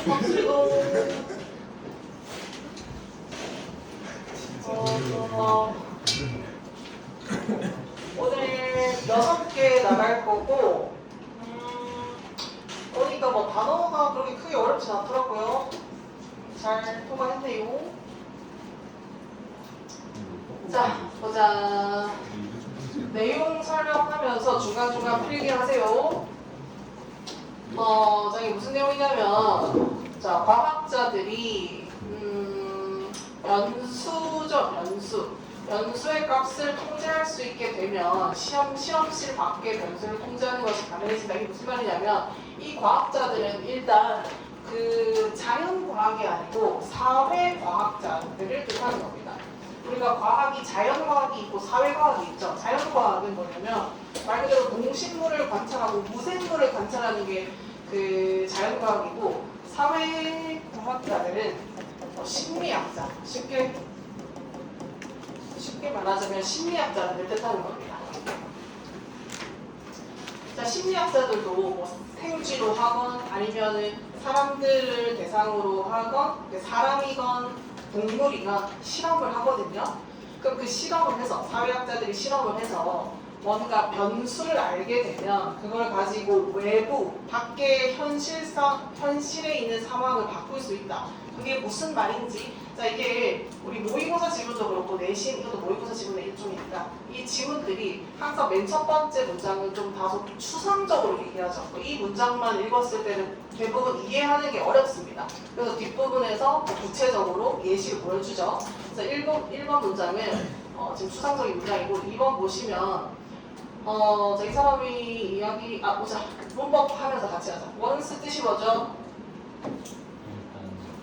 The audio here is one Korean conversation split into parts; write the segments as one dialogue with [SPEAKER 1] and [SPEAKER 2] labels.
[SPEAKER 1] 박수도 오늘 6개 나갈 거고 그러니까 뭐 단어가 그렇게 크게 어렵진 않더라고요. 잘 통과했네요. 자, 보자. 내용 설명하면서 중간중간 필기 하세요. 자, 이게 무슨 내용이냐면, 자, 과학자들이, 연수의 값을 통제할 수 있게 되면 실험실 밖의 변수를 통제하는 것이 가능해진다. 이게 무슨 말이냐면, 이 과학자들은 일단 그 자연과학이 아니고 사회과학자들을 뜻하는 겁니다. 우리가 과학이 자연과학이 있고 사회과학이 있죠. 자연과학은 뭐냐면 말 그대로 동식물을 관찰하고 무생물을 관찰하는 게 그 자연과학이고, 사회과학자들은 심리학자, 쉽게 말하자면 심리학자를 뜻하는 겁니다. 자, 심리학자들도 뭐 생쥐로 하건 아니면은 사람들을 대상으로 하건 사람이건 동물이건 실험을 하거든요. 그럼 그 실험을 해서 사회학자들이 실험을 해서 뭔가 변수를 알게 되면 그걸 가지고 외부 밖의 현실에 있는 상황을 바꿀 수 있다. 그게 무슨 말인지, 자, 이게 우리 모의고사 지문도 그렇고 내신 이것도 모의고사 지문의 일종이니까 이 지문들이 항상 맨 첫 번째 문장은 좀 다소 추상적으로 얘기하죠. 이 문장만 읽었을 때는 대부분 이해하는 게 어렵습니다. 그래서 뒷부분에서 구체적으로 예시를 보여주죠. 그래서 1번 문장은 지금 추상적인 문장이고, 2번 보시면 자, 이 사람이 보자. 문법 하면서 같이 하자. 원스 뜻이 뭐죠?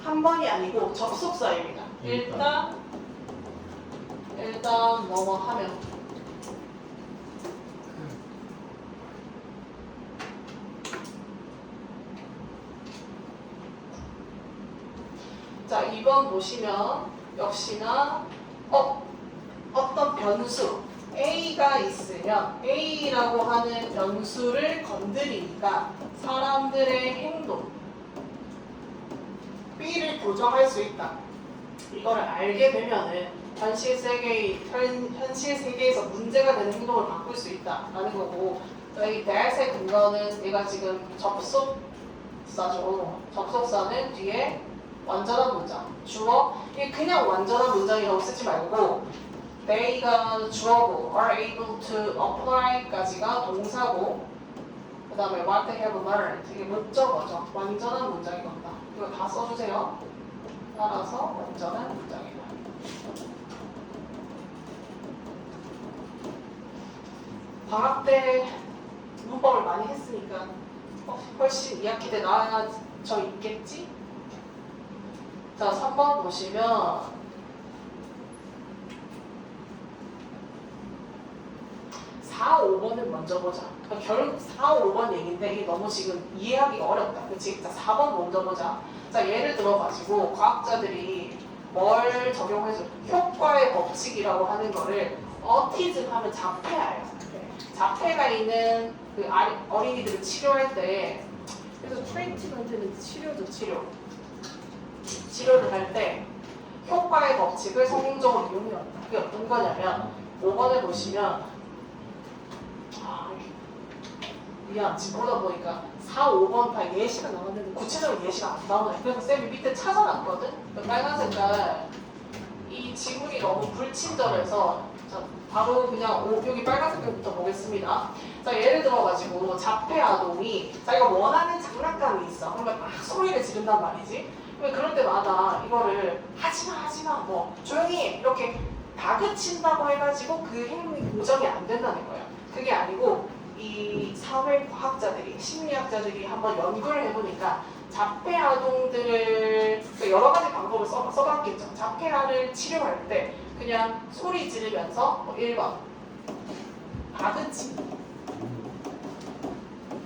[SPEAKER 1] 한 번이 아니고 접속사입니다. 일단 뭐뭐 하면. 자, 2번 보시면 역시나 어떤 변수 A가 있으면 A라고 하는 변수를 건드리니까 사람들의 행동 B를 교정할 수 있다. 이거를 알게 되면은 현실 세계에서 문제가 되는 행동을 바꿀 수 있다라는 거고, 이 that의 근거는 얘가 지금 접속사죠. 접속사는 뒤에 완전한 문장, 주어. 이게 그냥 완전한 문장이라고 쓰지 말고 they가 주어고 are able to apply까지가 동사고, 그 다음에 what they have learned 이게 목적어죠. 완전한 문장인 겁니다. 이거 다 써주세요. 따라서 완전한 문장이다. 방학 때 문법을 많이 했으니까 훨씬 2학기 때 나아져 있겠지? 자, 3번 보시면 4, 5번을 먼저 보자. 그러니까 결국 4, 5번 얘기인데 이게 너무 지금 이해하기가 어렵다. 그치? 자, 4번 먼저 보자. 자, 예를 들어가지고 과학자들이 뭘 적용해서 효과의 법칙이라고 하는 거를 어티즘 하면 자폐아예요. 자폐가 있는 그 어린이들을 치료할 때, 그래서 트리트먼트는 치료죠, 치료를 할 때 효과의 법칙을 성공적으로 이용해요. 그게 어떤 거냐면 5번을 보시면 미안, 지금 보다 보니까 4, 5번 다 예시가 나왔는데 구체적인 예시가 안 나오네. 그래서 쌤이 밑에 찾아놨거든? 빨간 색깔 이 지문이 너무 불친절해서 바로 그냥 여기 빨간 색깔부터 보겠습니다. 자, 예를 들어가지고 자폐 아동이 자기가 원하는 장난감이 있어. 그러면 막 소리를 지른단 말이지. 그럴 때마다 이거를 하지마 뭐 조용히 이렇게 다그친다고 해가지고 그 행동이 교정이 안 된다는 거예요. 그게 아니고 이 사회과학자들이 심리학자들이 한번 연구를 해보니까 자폐 아동들을 여러 가지 방법을 써봤겠죠. 자폐아를 치료할 때 그냥 소리 지르면서 1번 다그치기,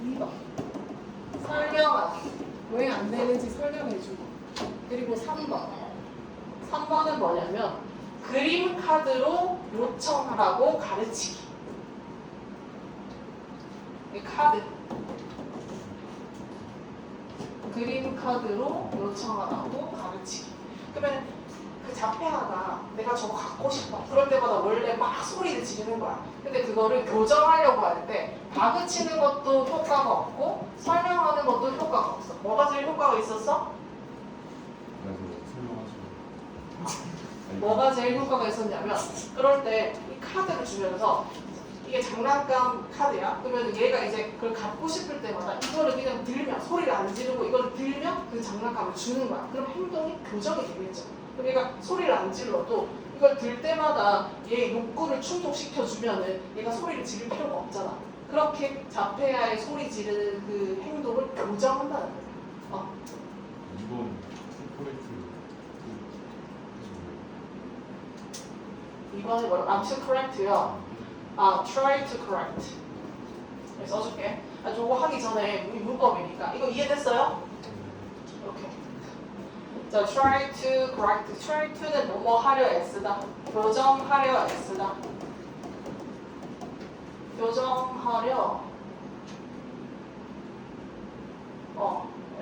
[SPEAKER 1] 2번 설명하기, 왜 안 되는지 설명해주고, 그리고 3번은 뭐냐면 그림 카드로 요청하라고 가르치기. 이 카드 그림 카드로 요청하라고 가르치기. 그러면 그 자폐아가 내가 저거 갖고 싶어. 그럴 때마다 원래 막 소리를 지르는 거야. 근데 그거를 교정하려고 할 때 다그치는 것도 효과가 없고 설명하는 것도 효과가 없어. 뭐가 제일 효과가 있었어? 뭐가 제일 효과가 있었냐면 그럴 때 이 카드를 주면서 이게 장난감 카드야. 그러면 얘가 이제 그걸 갖고 싶을 때마다 이거를 그냥 들면 소리를 안 지르고 이걸 들면 그 장난감을 주는 거야. 그럼 행동이 교정이 되겠죠. 그럼 얘가 소리를 안 질러도 이걸 들 때마다 얘 욕구를 충족시켜주면은 얘가 소리를 지를 필요가 없잖아. 그렇게 자폐아의 소리 지르는 그 행동을 교정한다는 거야.
[SPEAKER 2] 이번 프로젝트
[SPEAKER 1] 이번에 뭐라? to correct요. try to correct. 여기 써줄게. 저거 하기 전에 우리 문법이니까 이거 이해됐어요? 이렇게. 자, try to correct. try to는 뭐뭐 하려 애쓰다. 교정하려 애쓰다. 교정하려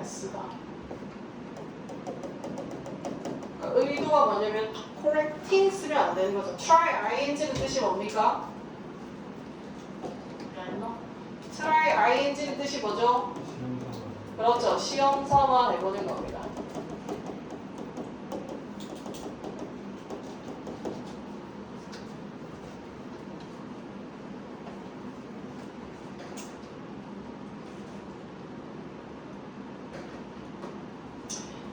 [SPEAKER 1] 애쓰다. 그러니까 의도가 뭐냐면 correcting 쓰면 안 되는 거죠. try ing는 뜻이 뭡니까? try ing는 뜻이 뭐죠? 그렇죠. 시험 삼아 해보는 겁니다.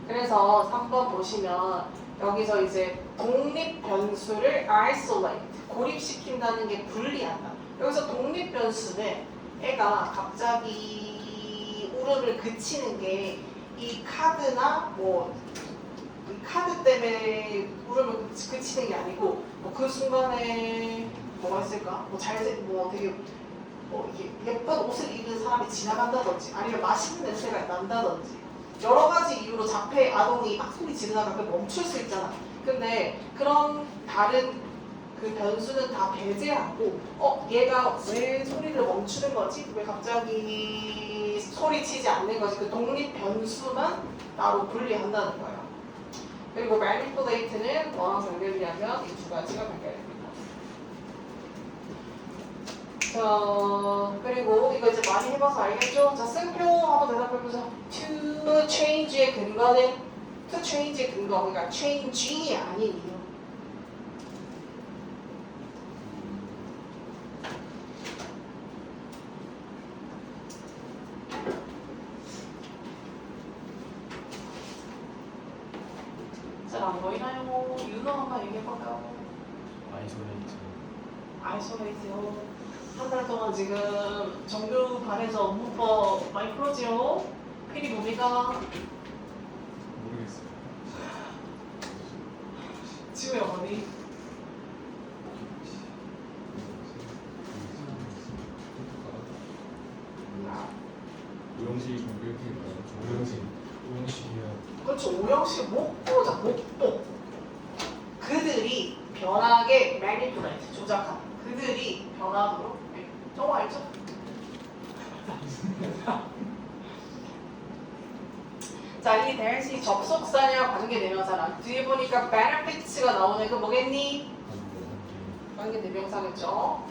[SPEAKER 1] 그래서 3번 보시면 여기서 이제 독립 변수를 isolate, 고립시킨다는 게 분리한다. 여기서 독립 변수는 애가 갑자기 울음을 그치는 게 이 카드나 이 카드 때문에 울음을 그치는 게 아니고 그 순간에 뭐가 있을까? 되게 이게 예쁜 옷을 입은 사람이 지나간다든지 아니면 맛있는 냄새가 난다든지 여러 가지 이유로 자폐 아동이 막 소리 지르다가 그 멈출 수 있잖아. 근데 그런 다른 그 변수는 다 배제하고 얘가 왜 소리를 멈추는 거지? 왜 갑자기 소리치지 않는 거지? 그 독립 변수만 따로 분리한다는 거예요. 그리고 manipulate는 뭐랑 연결되냐면 이 두 가지가 연결됩니다. 자, 그리고 이거 이제 많이 해봐서 알겠죠? 자, 쓴표 한번 대답해보자. to change의 근거는 to change의 근거, 그러니까 change이 아닌 이유. 잘 안 보이나요? 윤호 한번 얘기해볼까요? 아이솔레이트요. 한 달 동안 지금 정규 반에서 문법 많이 풀었지요? 필이 뭡니까?
[SPEAKER 2] 모르겠어요.
[SPEAKER 1] 지우의 어머니.
[SPEAKER 2] 오영식 이렇게 말하죠. 오영식이야.
[SPEAKER 1] 그렇죠. 오영식 목보자, 목보. 그들이 변하게 manipulate, 조작하는. 그들이 변하도록. 저거 알죠? 자, 이 대시 접속사냐 관계대명사랑 뒤에 보니까 benefits가 나오네. 그 뭐겠니? 관계대명사겠죠?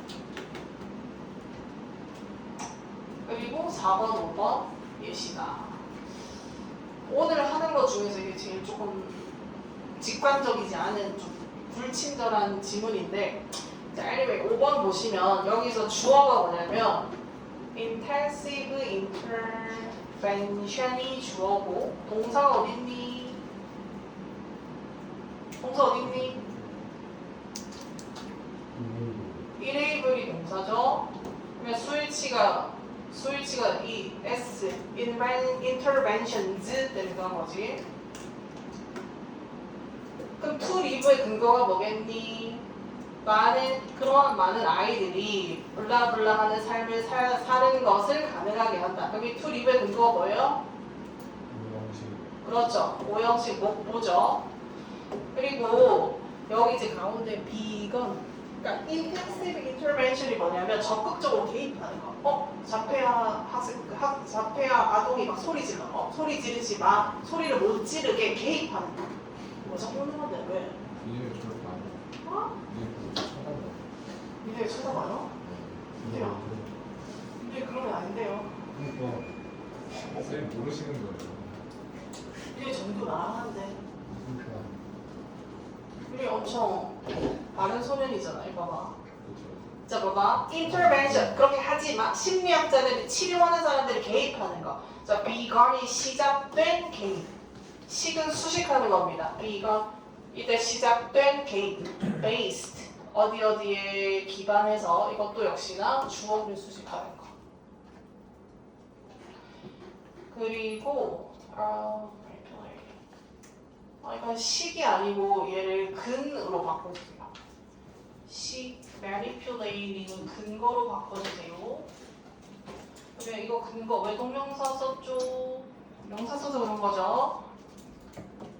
[SPEAKER 1] 그리고 4번, 5번 예시다. 오늘 하는 것 중에서 이게 제일 조금 직관적이지 않은 좀 불친절한 지문인데 자, anyway 5번 보시면 여기서 주어가 뭐냐면 intensive intervention이 주어고 동사가 어딨니? 동사 어딨니? enable이 동사죠. 그러면 수일치가 이 S interventions 때문에 그런 거지. 그럼 to live의 근거가 뭐겠니? 그러한 많은 아이들이 블라블라 하는 삶을 사는 것을 가능하게 한다. 여기 to live의 근거가 뭐예요? 그렇죠. 오형식 목보죠. 그리고 여기 이제 가운데 비건 그러니까 intensive intervention이 뭐냐면 적극적으로 개입하는 거. 자폐아 자폐아 아동이 막 소리 질러. 소리 지르지 마. 소리를 못 지르게 개입하는 거. 뭐 자꾸 하는 건데 왜?
[SPEAKER 2] 이제 저를 봐. 이제 그거 쳐다봐.
[SPEAKER 1] 니네 쳐다봐요?
[SPEAKER 2] 이제요.
[SPEAKER 1] 근데 그러면 안 돼요.
[SPEAKER 2] 그러니까 쌤 모르시는 거예요.
[SPEAKER 1] 니네 전부 나랑한데.
[SPEAKER 2] 그러니까
[SPEAKER 1] 우리 엄청 바른 소년이잖아요. 봐봐.
[SPEAKER 2] 그렇죠.
[SPEAKER 1] 자, 봐봐. intervention. 그렇게 하지 마. 심리학자들이 치료하는 사람들이 개입하는 거. 자, begun이 시작된 개입. 식은 수식하는 겁니다. begun. 이때 시작된 개입. based. 어디에 기반해서 이것도 역시나 주어를 수식하는 거. 그리고 이건 식이 아니고 얘를 근으로 바꿔주세요. 식, manipulating은 근거로 바꿔주세요. 그래 이거 근거 왜 동명사 썼죠? 명사 써서 그런 거죠?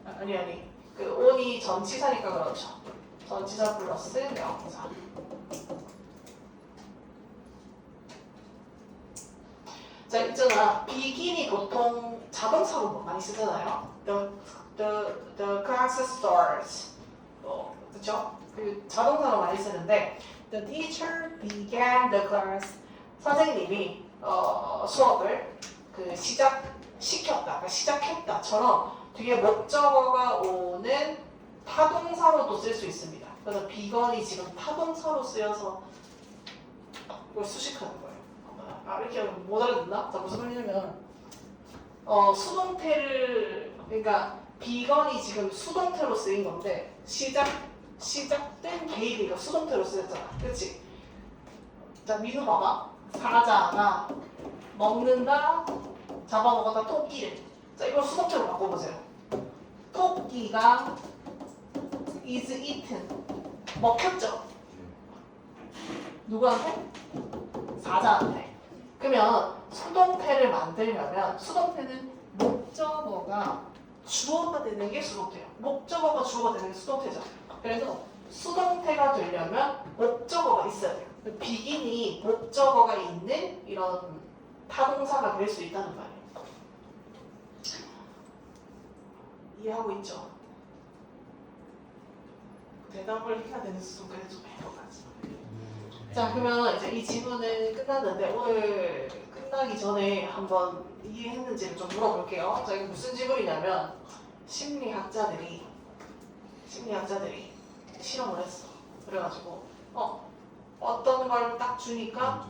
[SPEAKER 1] 아니 그 on이 전치사니까 그렇죠. 전치사 플러스 명사. 자 있잖아 begin이 보통 자동사로 많이 쓰잖아요. The class starts. 그렇죠? 그 자동사로 많이 쓰는데 the teacher began the class. 선생님이 수업을 그 시작시켰다, 그러니까 시작했다처럼 뒤에 목적어가 오는 타동사로도 쓸 수 있습니다. 그래서 begun이 지금 타동사로 쓰여서 이걸 수식하는 거예요. 이렇게 못 알아듣나? 자 무슨 말이냐면 수동태를 그러니까 begun이 지금 수동태로 쓰인 건데 시작된 개입이니까 수동태로 쓰였잖아. 그렇지? 자 민우 봐봐. 사자가 먹는다, 잡아먹었다 토끼를. 자 이걸 수동태로 바꿔보세요. 토끼가 is eaten. 먹혔죠? 누구한테? 사자한테. 그러면 수동태를 만들려면 수동태는 목적어가 주어가 되는 게 수동태예요. 목적어가 주어가 되는 게 수동태죠. 그래서 수동태가 되려면 목적어가 있어야 돼요. begin이 목적어가 있는 이런 타동사가 될 수 있다는 말이에요. 이해하고 있죠? 대답을 해야 되는 수준까지 좀 해봐가지. 자 그러면 이제 이 지문은 끝났는데 오늘 끝나기 전에 한번 이해했는지를 좀 물어볼게요. 자 이게 무슨 지문이냐면 심리학자들이 실험을 했어. 그래가지고 어떤 걸 딱 주니까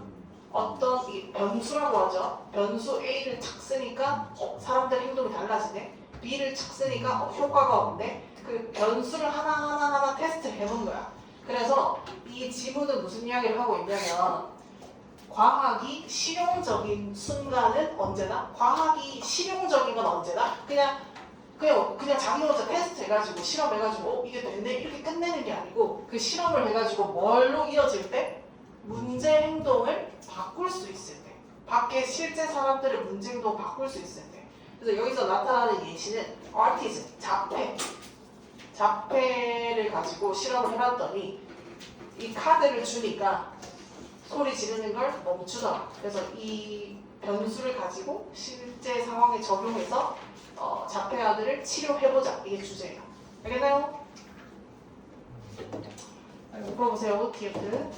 [SPEAKER 1] 어떤 이 변수라고 하죠. 변수 A를 착 쓰니까 사람들의 행동이 달라지네. B를 착 쓰니까 효과가 없네. 그 변수를 하나하나 테스트를 해본 거야. 그래서 이 지문은 무슨 이야기를 하고 있냐면 과학이 실용적인 순간은 언제나 과학이 실용적인 건 언제나 그냥 자기 혼자 테스트 해가지고 실험해가지고 이게 됐네 이렇게 끝내는 게 아니고 그 실험을 해가지고 뭘로 이어질 때 문제 행동을 바꿀 수 있을 때 밖에 실제 사람들의 문제 행동 바꿀 수 있을 때 그래서 여기서 나타나는 예시는 autism, 자폐를 가지고 실험을 해봤더니 이 카드를 주니까 소리 지르는 걸 멈추더라. 그래서 이 변수를 가지고 실제 상황에 적용해서 자폐아들을 치료해보자. 이게 주제예요. 알겠나요? 물어보세요. 디에트.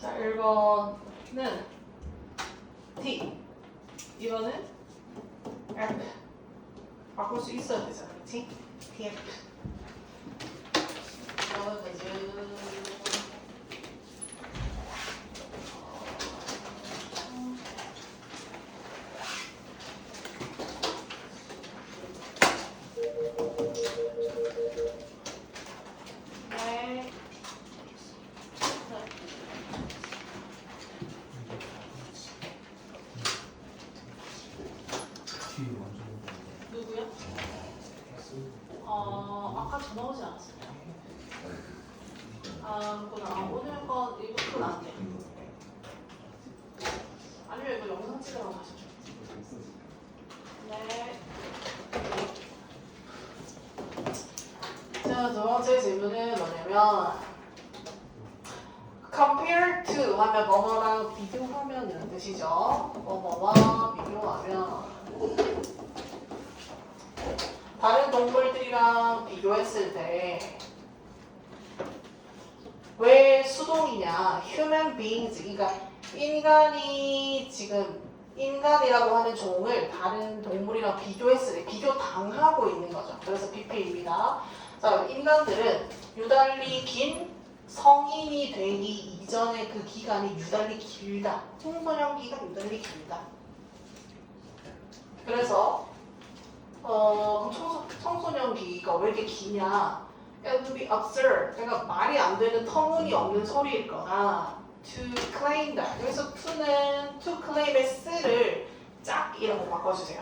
[SPEAKER 1] 자, 1번은 T, 2번은 F. 바꿀 수 있어야 되잖아, 그렇지? TF. 네.
[SPEAKER 2] 뒤 완전
[SPEAKER 1] 나오지 않았어요? 아, 그렇구나. 오늘 건 이부터는 안 돼. 아니면 이거 영상 찍으러 가시죠. 네. 자, 두 번째 질문은 뭐냐면 compare to 하면 뭐뭐랑 비교하면 이런 뜻이죠. 뭐뭐와 비교하면 다른 동물들이랑 비교했을 때 왜 수동이냐? human beings, 그러니까 인간이 지금 인간이라고 하는 종을 다른 동물이랑 비교했을 때 비교 당하고 있는 거죠. 그래서 BP입니다. 자, 인간들은 유달리 긴 성인이 되기 이전의 그 기간이 유달리 길다. 청소년기가 유달리 길다. 그래서 그럼 청소년기가 왜 이렇게 기냐? It would be absurd. 그러니까 말이 안 되는 터무니없는 소리일 거다. To claim that. 여기서 to는 to claim의 쓰를 짝이라고 바꿔주세요.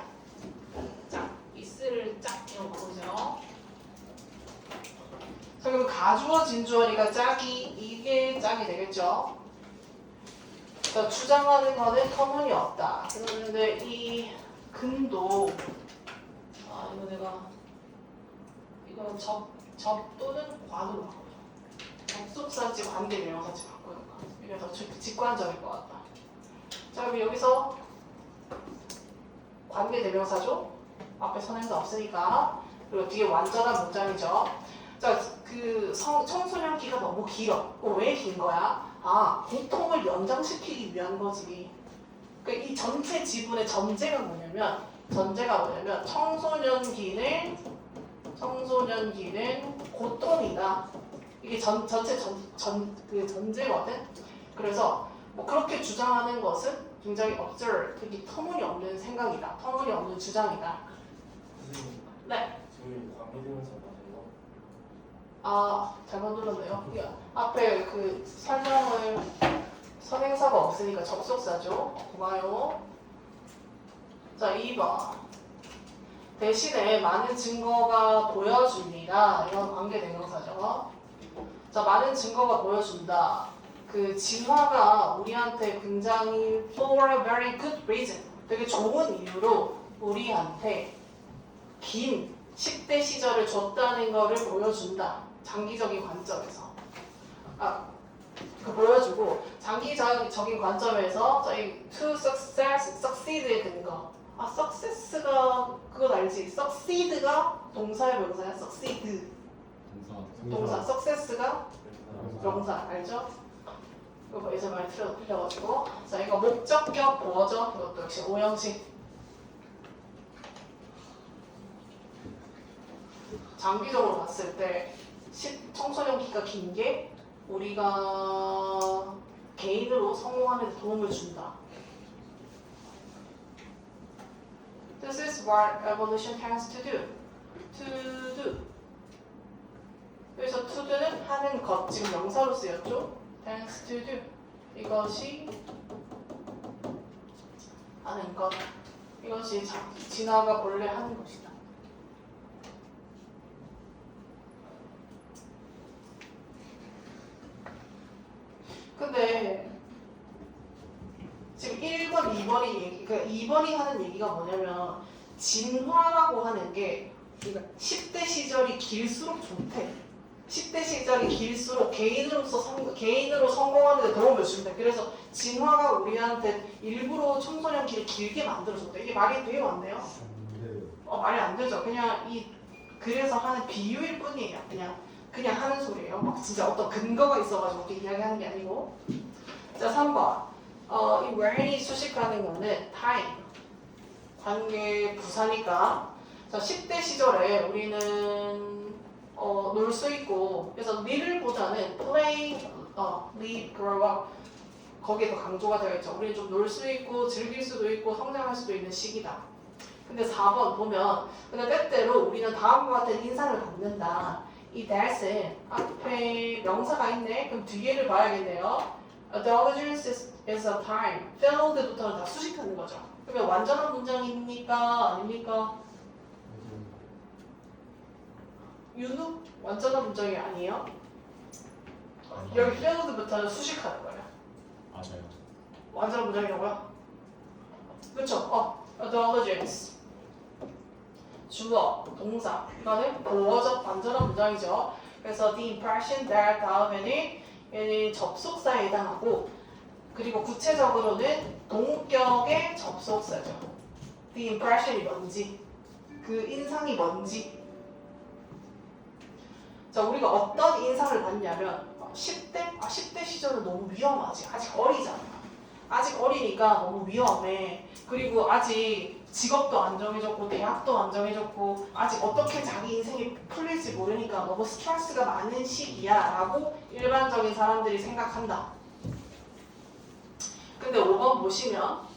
[SPEAKER 1] 짝. 이 쓰를 짝이라고 바꿔주세요. 자, 그럼 가주어 진주어니까 짝이 이게 짝이 되겠죠. 자, 주장하는 거는 터무니없다. 그런데 이 근도 이거 내가 이거는 접 또는 과도로 바꿔줘. 접속사지 관계 명사지 바꾸는 거. 이게 더 직관적일 것 같다. 자, 그럼 여기서 관계 대명사죠. 앞에 선행도 없으니까. 그리고 뒤에 완전한 문장이죠. 자, 그 청소년기가 너무 길어. 왜 긴 거야? 고통을 연장시키기 위한 거지. 그러니까 이 전체 지분의 전제가 뭐냐면 청소년기는 고통이다. 이게 전체 그 전제거든. 그래서 뭐 그렇게 주장하는 것은 굉장히 absurd, 되게 터무니없는 생각이다. 터무니없는 주장이다. 네.
[SPEAKER 3] 저희 관계대명사 맞아요?
[SPEAKER 1] 잘못 눌렀네요. 앞에 그 설명을 선행사가 없으니까 접속사죠. 고마워요. 자, 2번. 대신에 많은 증거가 보여줍니다. 이건 관계대명사죠. 자, 많은 증거가 보여준다. 그 진화가 우리한테 굉장히 for a very good reason, 되게 좋은 이유로 우리한테 긴 10대 시절을 줬다는 거를 보여준다. 장기적인 관점에서. 그 보여주고 장기적인 관점에서 저희 to succeed의 근거. success가 그건 알지? succeed가 동사의 명사야. succeed 동사. success가 명사 알죠? 이거 뭐 예전 많이 틀려가지고. 자, 이거 목적격 보어죠. 이것도 역시 오형식. 장기적으로 봤을 때 청소년기가 긴 게 우리가 개인으로 성공하는 데 도움을 준다. This is what evolution tends to do. To do. 여기서 to do는 하는 것, 지금 명사로 쓰였죠? Tends to do. 이것이 하는 것. 이것이 진화가 본래 하는 것이다. 근데 지금 1번, 2번이 그러니까 2번이 하는 얘기가 뭐냐면 진화라고 하는 게 그러니까 10대 시절이 길수록 좋대. 10대 시절이 길수록 개인으로 성공하는 데 도움을 준대. 그래서 진화가 우리한테 일부러 청소년기를 길게 만들어줬대. 이게 말이 되게 많네요. 말이 안 되죠. 그냥 그래서 하는 비유일 뿐이에요. 그냥 하는 소리예요. 막 진짜 어떤 근거가 있어가지고 이렇게 이야기하는 게 아니고. 자, 3번. 이 where이 수식하는 거는 time, 관계 부사니까. 자, 10대 시절에 우리는 놀 수 있고, 그래서 little보다는 play, live, grow up 거기에 더 강조가 되어 있죠. 우리는 좀 놀 수 있고 즐길 수도 있고 성장할 수도 있는 시기다. 근데 4번 보면 근데 때때로 우리는 다음과 같은 인상을 받는다. 이 that은 앞에 명사가 있네. 그럼 뒤에를 봐야겠네요. Adolescence is a time. filled부터는 다 수식하는 거죠. 그러면 완전한 문장입니까? 아닙니까? 윤우 완전한 문장이 아니에요. 여기 field부터는 수식하는 거예요.
[SPEAKER 4] 맞아요.
[SPEAKER 1] 완전한 문장이라고요? 그쵸? adolescence 주어, 동사 이거는 보어적 완전한 문장이죠. 그래서 the impression that 다음에는 얘는 접속사에 해당하고 그리고 구체적으로는 동격의 접속사죠. the impression이 뭔지 그 인상이 뭔지 자 우리가 어떤 인상을 받냐면 10대 시절은 너무 위험하지. 아직 어리잖아. 아직 어리니까 너무 위험해. 그리고 아직 직업도 안 정해졌고 대학도 안 정해졌고 아직 어떻게 자기 인생이 풀릴지 모르니까 너무 스트레스가 많은 시기야 라고 일반적인 사람들이 생각한다. 근데 5번 보시면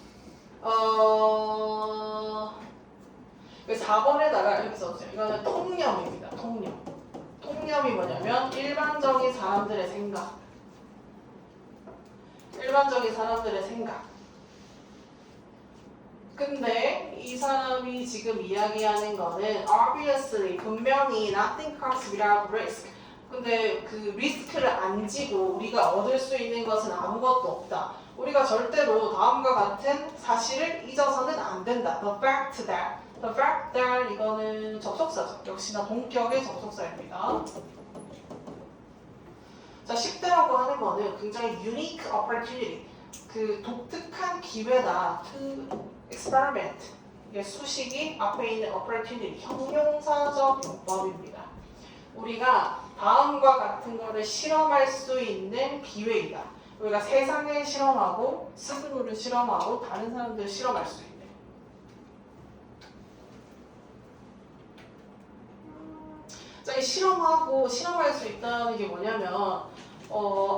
[SPEAKER 1] 4번에다가 이렇게 써주세요. 이거는 통념입니다. 통념이 뭐냐면 일반적인 사람들의 생각. 근데 이 사람이 지금 이야기하는 거는 obviously 분명히 nothing comes without risk. 근데 그 리스크를 안 지고 우리가 얻을 수 있는 것은 아무것도 없다. 우리가 절대로 다음과 같은 사실을 잊어서는 안 된다. The fact that 이거는 접속사죠. 역시나 동격의 접속사입니다. 자, 10대라고 하는 거는 굉장히 unique opportunity, 그 독특한 기회다. to experiment. 이게 수식이 앞에 있는 opportunity, 형용사적 용법입니다. 우리가 다음과 같은 거를 실험할 수 있는 기회이다. 우리가 세상을 실험하고 스스로를 실험하고 다른 사람들을 실험할 수 있는. 자, 이 실험할 수 있다는 게 뭐냐면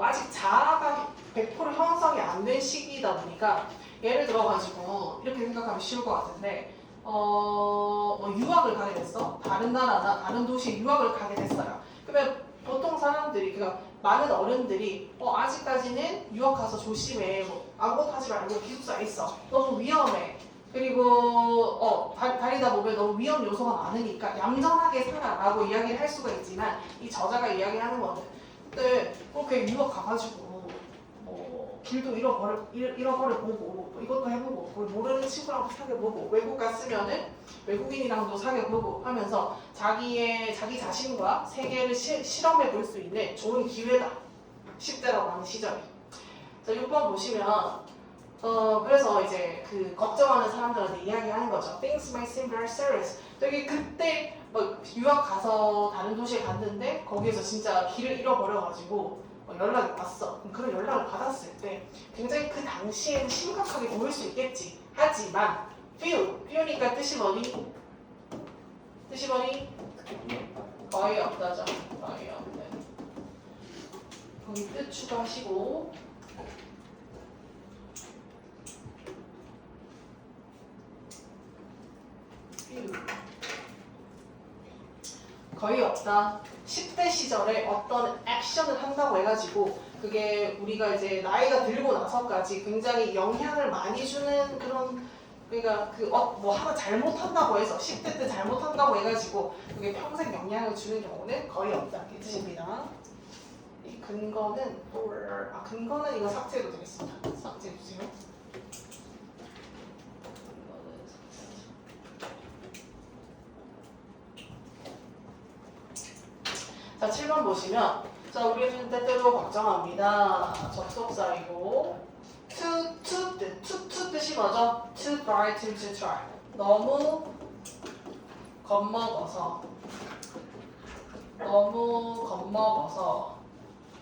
[SPEAKER 1] 아직 자아가 100% 형성이 안 된 시기이다 보니까 예를 들어가지고 이렇게 생각하면 쉬울 것 같은데 유학을 가게 됐어. 다른 나라나 다른 도시에 유학을 가게 됐어요. 그러면 보통 사람들이 그러니까 많은 어른들이 아직까지는 유학 가서 조심해. 아무것도 하지 말고 기숙사에 있어. 너무 위험해. 그리고 다니다 보면 너무 위험 요소가 많으니까 얌전하게 살아라고 이야기를 할 수가 있지만 이 저자가 이야기하는 거는 근데 그렇게 유학 가가지고 길도 잃어버려보고 이것도 해보고 모르는 친구랑 사귀어보고 외국 갔으면은 외국인이랑도 사귀어보고 하면서 자기 자신과 세계를 실험해 볼 수 있는 좋은 기회다. 10대라고 하는 시절이. 자, 6번 보시면 그래서 이제 그 걱정하는 사람들한테 이야기하는 거죠. Things might seem very serious. 되게 그때 유학 가서 다른 도시에 갔는데 거기에서 진짜 길을 잃어버려가지고 연락이 왔어. 그런 연락을 받았을 때 굉장히 그 당시에는 심각하게 보일 수 있겠지. 하지만 fear니까 뜻이 뭐니? 거의 없다죠. 거의 없네. 거기 뜻 추가하시고 거의 없다. 10대 시절에 어떤 액션을 한다고 해가지고 그게 우리가 이제 나이가 들고 나서까지 굉장히 영향을 많이 주는 그런 그러니까 뭐 하나 잘못한다고 해서 10대 때 잘못한다고 해가지고 그게 평생 영향을 주는 경우는 거의 없다. 이 뜻입니다. 이 근거는 근거는 이거 삭제해도 되겠습니다. 삭제해주세요. 자, 7번 보시면 자, 우리는 때때로 걱정합니다. 접속사이고 to 뜻이 뭐죠? To try, to try. 너무 겁먹어서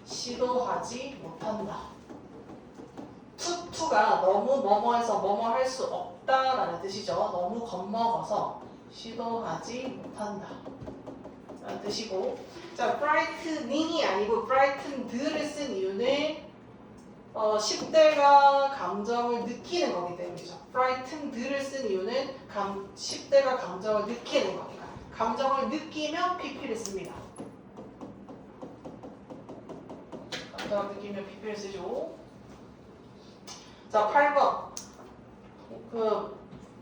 [SPEAKER 1] 시도하지 못한다. to가 너무 뭐뭐해서 뭐뭐 할 수 없다라는 뜻이죠. 너무 겁먹어서 시도하지 못한다 라는 뜻이고 자, frightening이 아니고 frightened를 쓴 이유는 10대가 감정을 느끼는 거기 때문이죠. frightened를 쓴 이유는 10대가 감정을 느끼는 거니까. 감정을 느끼면 pp를 씁니다. 감정을 느끼면 pp를 쓰죠. 자, 8번.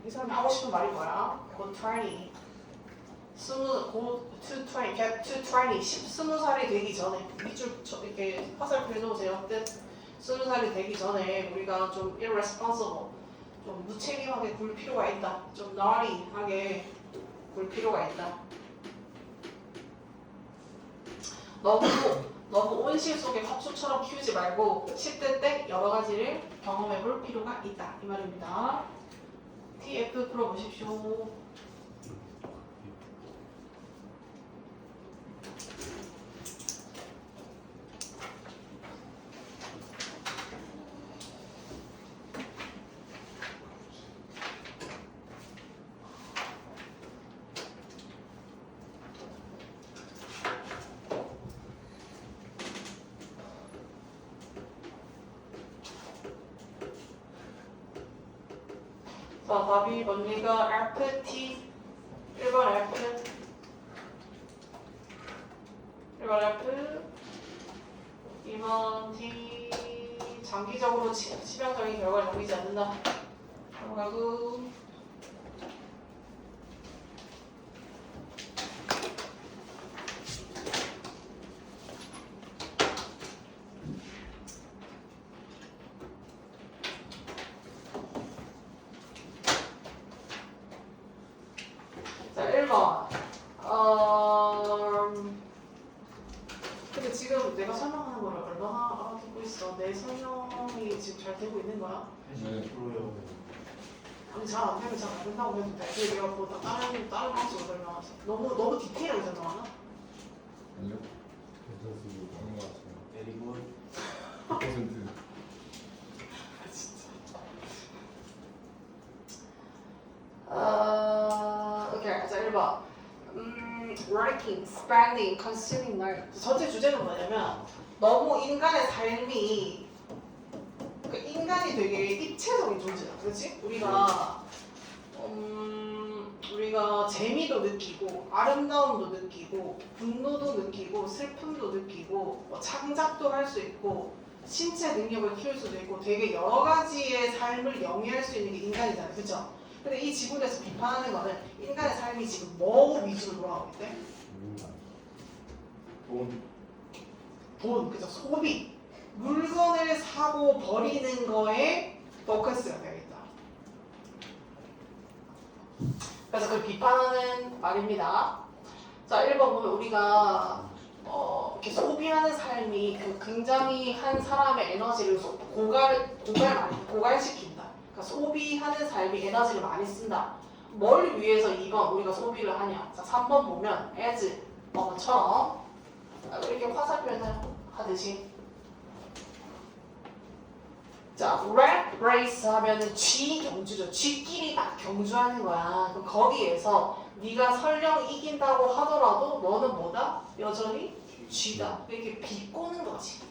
[SPEAKER 1] 이 사람이 하고 싶은 말이 뭐야? 곧 20. 스무 살이 되기 전에 밑줄 이렇게 화살표 해놓으세요. 뜻 20살이 되기 전에 우리가 좀 irresponsible, 좀 무책임하게 굴 필요가 있다. 좀 naughty하게 굴 필요가 있다. 너무 온실 속의 화초처럼 키우지 말고 10대 때 여러 가지를 경험해 볼 필요가 있다. 이 말입니다. TF 풀어보십시오. 자, 답이 뭔니가 FT 1번 F 1번 F 2번 T 장기적으로 치명적인 결과를 보이지 않는다. 넘어가고 자, 1번. 근데 지금 내가 설명하는 거를 얼마나 알아듣고 있어? 내 설명이 지금 잘 되고 있는 거야?
[SPEAKER 2] 네.
[SPEAKER 3] 프로요.
[SPEAKER 1] 아니 잘 안 되면 잘 안 된다고 해도 돼. 그게 내가 뭐 다른 방식으로 설명하지. 너무 디테일하게 설명하나?
[SPEAKER 2] 아니요. 괜찮습니다. 하는 것 같아요.
[SPEAKER 3] 내리고
[SPEAKER 2] 100%.
[SPEAKER 1] 오케이. 자, 1번. working, spending, consuming 날. 전체 주제는 뭐냐면 너무 인간의 삶이 인간이 되게 입체적인 존재다. 그렇지? 우리가 재미도 느끼고 아름다움도 느끼고 분노도 느끼고 슬픔도 느끼고 뭐 창작도 할 수 있고 신체 능력을 키울 수도 있고 되게 여러 가지의 삶을 영위할 수 있는 게 인간이잖아요. 그렇죠? 근데 이 지구에서 비판하는 거는 인간의 삶이 지금 뭐 위주로 돌아가고 있대? 돈, 그죠? 소비. 물건을 사고 버리는 거에 포커스가 되겠다. 그래서 그걸 비판하는 말입니다. 자, 1번 보면 우리가 이렇게 소비하는 삶이 굉장히 한 사람의 에너지를 고갈시킨다. 그러니까 소비하는 삶이 에너지를 많이 쓴다. 뭘 위해서 2번 우리가 소비를 하냐? 자, 3번 보면 as 뭐처럼 이렇게 화살표 하듯이. 자, rat race 하면은 G 경주죠. G끼리 막 경주하는 거야. 그럼 거기에서 네가 설령 이긴다고 하더라도 너는 뭐다? 여전히 G다. 이렇게 비꼬는 거지.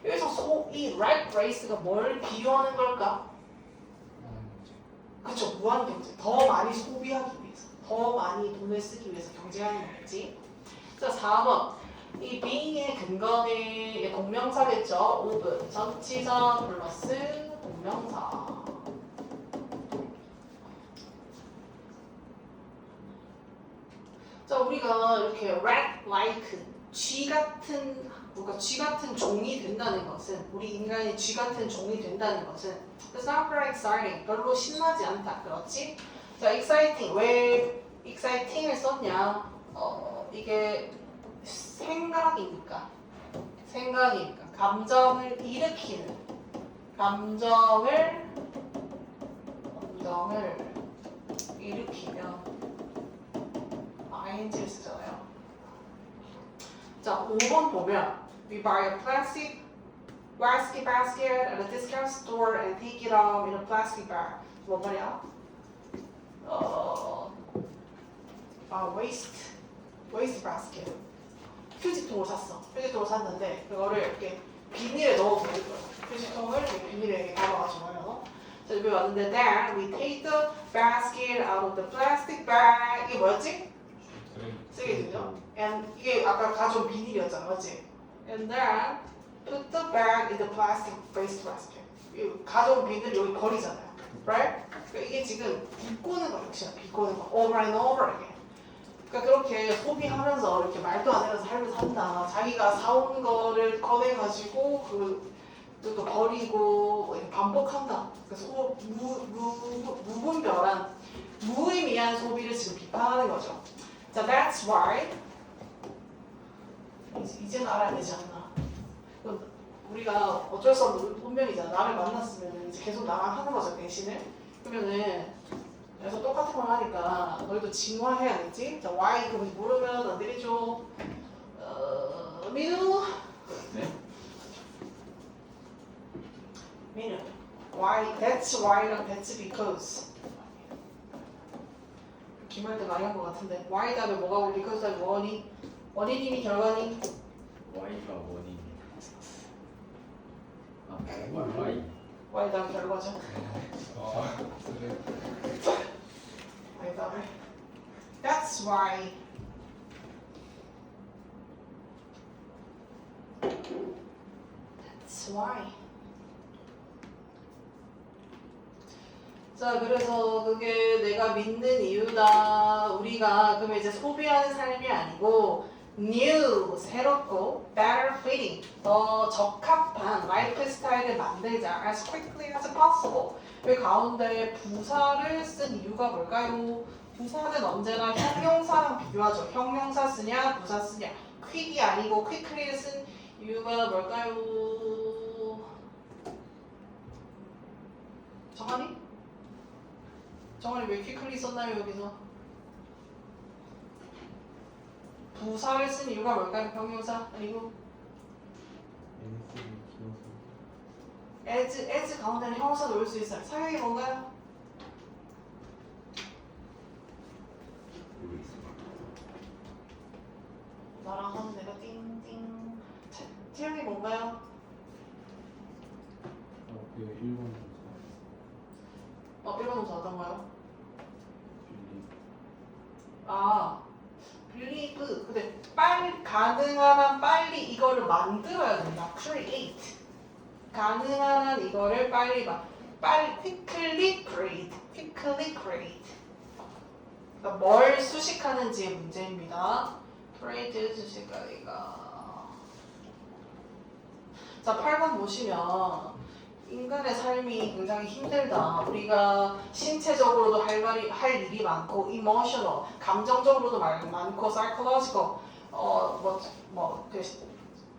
[SPEAKER 1] 여기서 이 rat race가 뭘 비유하는 걸까? 그쵸, 무한 경제. 더 많이 소비하기 위해서, 더 많이 돈을 쓰기 위해서 경쟁하는 거겠지. 자, 4번. 이 being의 근거는 동명사겠죠. 5분. 전치사 플러스 동명사. 자, 우리가 이렇게 rat-like, 쥐 같은, 뭔가 쥐 같은 종이 된다는 것은, 우리 인간이 쥐 같은 종이 된다는 것은 It's not very exciting. 별로 신나지 않다. 그렇지? 자, exciting. 왜 exciting을 썼냐? 이게 생각이니까. 감정을 일으키는. 감정을 일으키면 ing를 쓰잖아요. 자, 5번 보면 We buy a plastic basket at a discount store and take it home in a plastic bag. 뭐 말이야? waste basket. 휴지통을 샀어. 휴지통을 샀는데 그거를 이렇게 비닐에 넣어서 먹을 거야. 휴지통을 이렇게 비닐에 이렇게 담아가지고요. 자, 여기 왔는데 then we take the basket out of the plastic bag. 이게 뭐였지? 쓰레기죠. And 이게 아까 가져온 비닐이었잖아, 맞지? And then put the bag in the plastic waste basket. 이 가져온 비닐 여기 버리잖아요, right? 그러니까 이게 지금 비꼬는 거 역시나 비꼬는 거, over and over again. 그러니까 그렇게 소비하면서 이렇게 말도 안 되는 삶을 산다. 자기가 사온 거를 꺼내가지고 또 버리고 이렇게 반복한다. 그래서 무분별한 무의미한 소비를 지금 비판하는 거죠. 자, that's why 이제는 알아야 되지 않나. 우리가 어쩔 수 없는 운명이잖아. 나를 만났으면 이제 계속 나랑 하는 거죠, 대신에. 그러면은 그래서 똑같은 걸 하니까 너희도 진화해야겠지? 자, why 그거 모르면 안 되겠죠? 민우?
[SPEAKER 2] 네?
[SPEAKER 1] 민우. why, that's why랑 that's because. 기말도 많이 한 것 같은데 why 다음에 뭐가 오고 because 다음에 뭐니? 원인이니 결과니?
[SPEAKER 2] Y가 원인이. 아, Y.
[SPEAKER 1] why 다음에 결과죠.
[SPEAKER 2] 아,
[SPEAKER 1] why 다음에 that's why. That's why. 자, 그래서 그게 내가 믿는 이유다. 우리가 그러면 이제 소비하는 삶이 아니고 new, 새롭고 better fitting, 더 적합한 라이프 스타일을 만들자. as quickly as possible. 그 가운데 부사를 쓴 이유가 뭘까요? 부사는 언제나 형용사랑 비교하죠. 형용사 쓰냐, 부사 쓰냐. quick이 아니고 quickly를 쓴 이유가 뭘까요? 정한이? 정한이 왜 quickly 썼나요 여기서? 부사를 쓴 이유가 뭘까요? 형용사 아니고 as 가운데는 형용사 넣을 수 있어요. 사용이 뭔가요? 나랑 하는 애가 띵띵. 태영이 뭔가요?
[SPEAKER 2] 그 일본
[SPEAKER 1] 일본 동사 어떤가요?
[SPEAKER 2] 빌리.
[SPEAKER 1] 아, believe. 근데 빨리 가능한 한 빨리 이거를 만들어야 된다. create. 가능한 한 이거를 빨리 quickly create. quickly create. 그러니까 뭘 수식하는지의 문제입니다. create 수식하기가. 자, 8번 보시면 인간의 삶이 굉장히 힘들다. 우리가 신체적으로도 할 일이 많고, emotional, 감정적으로도 많고, psychological,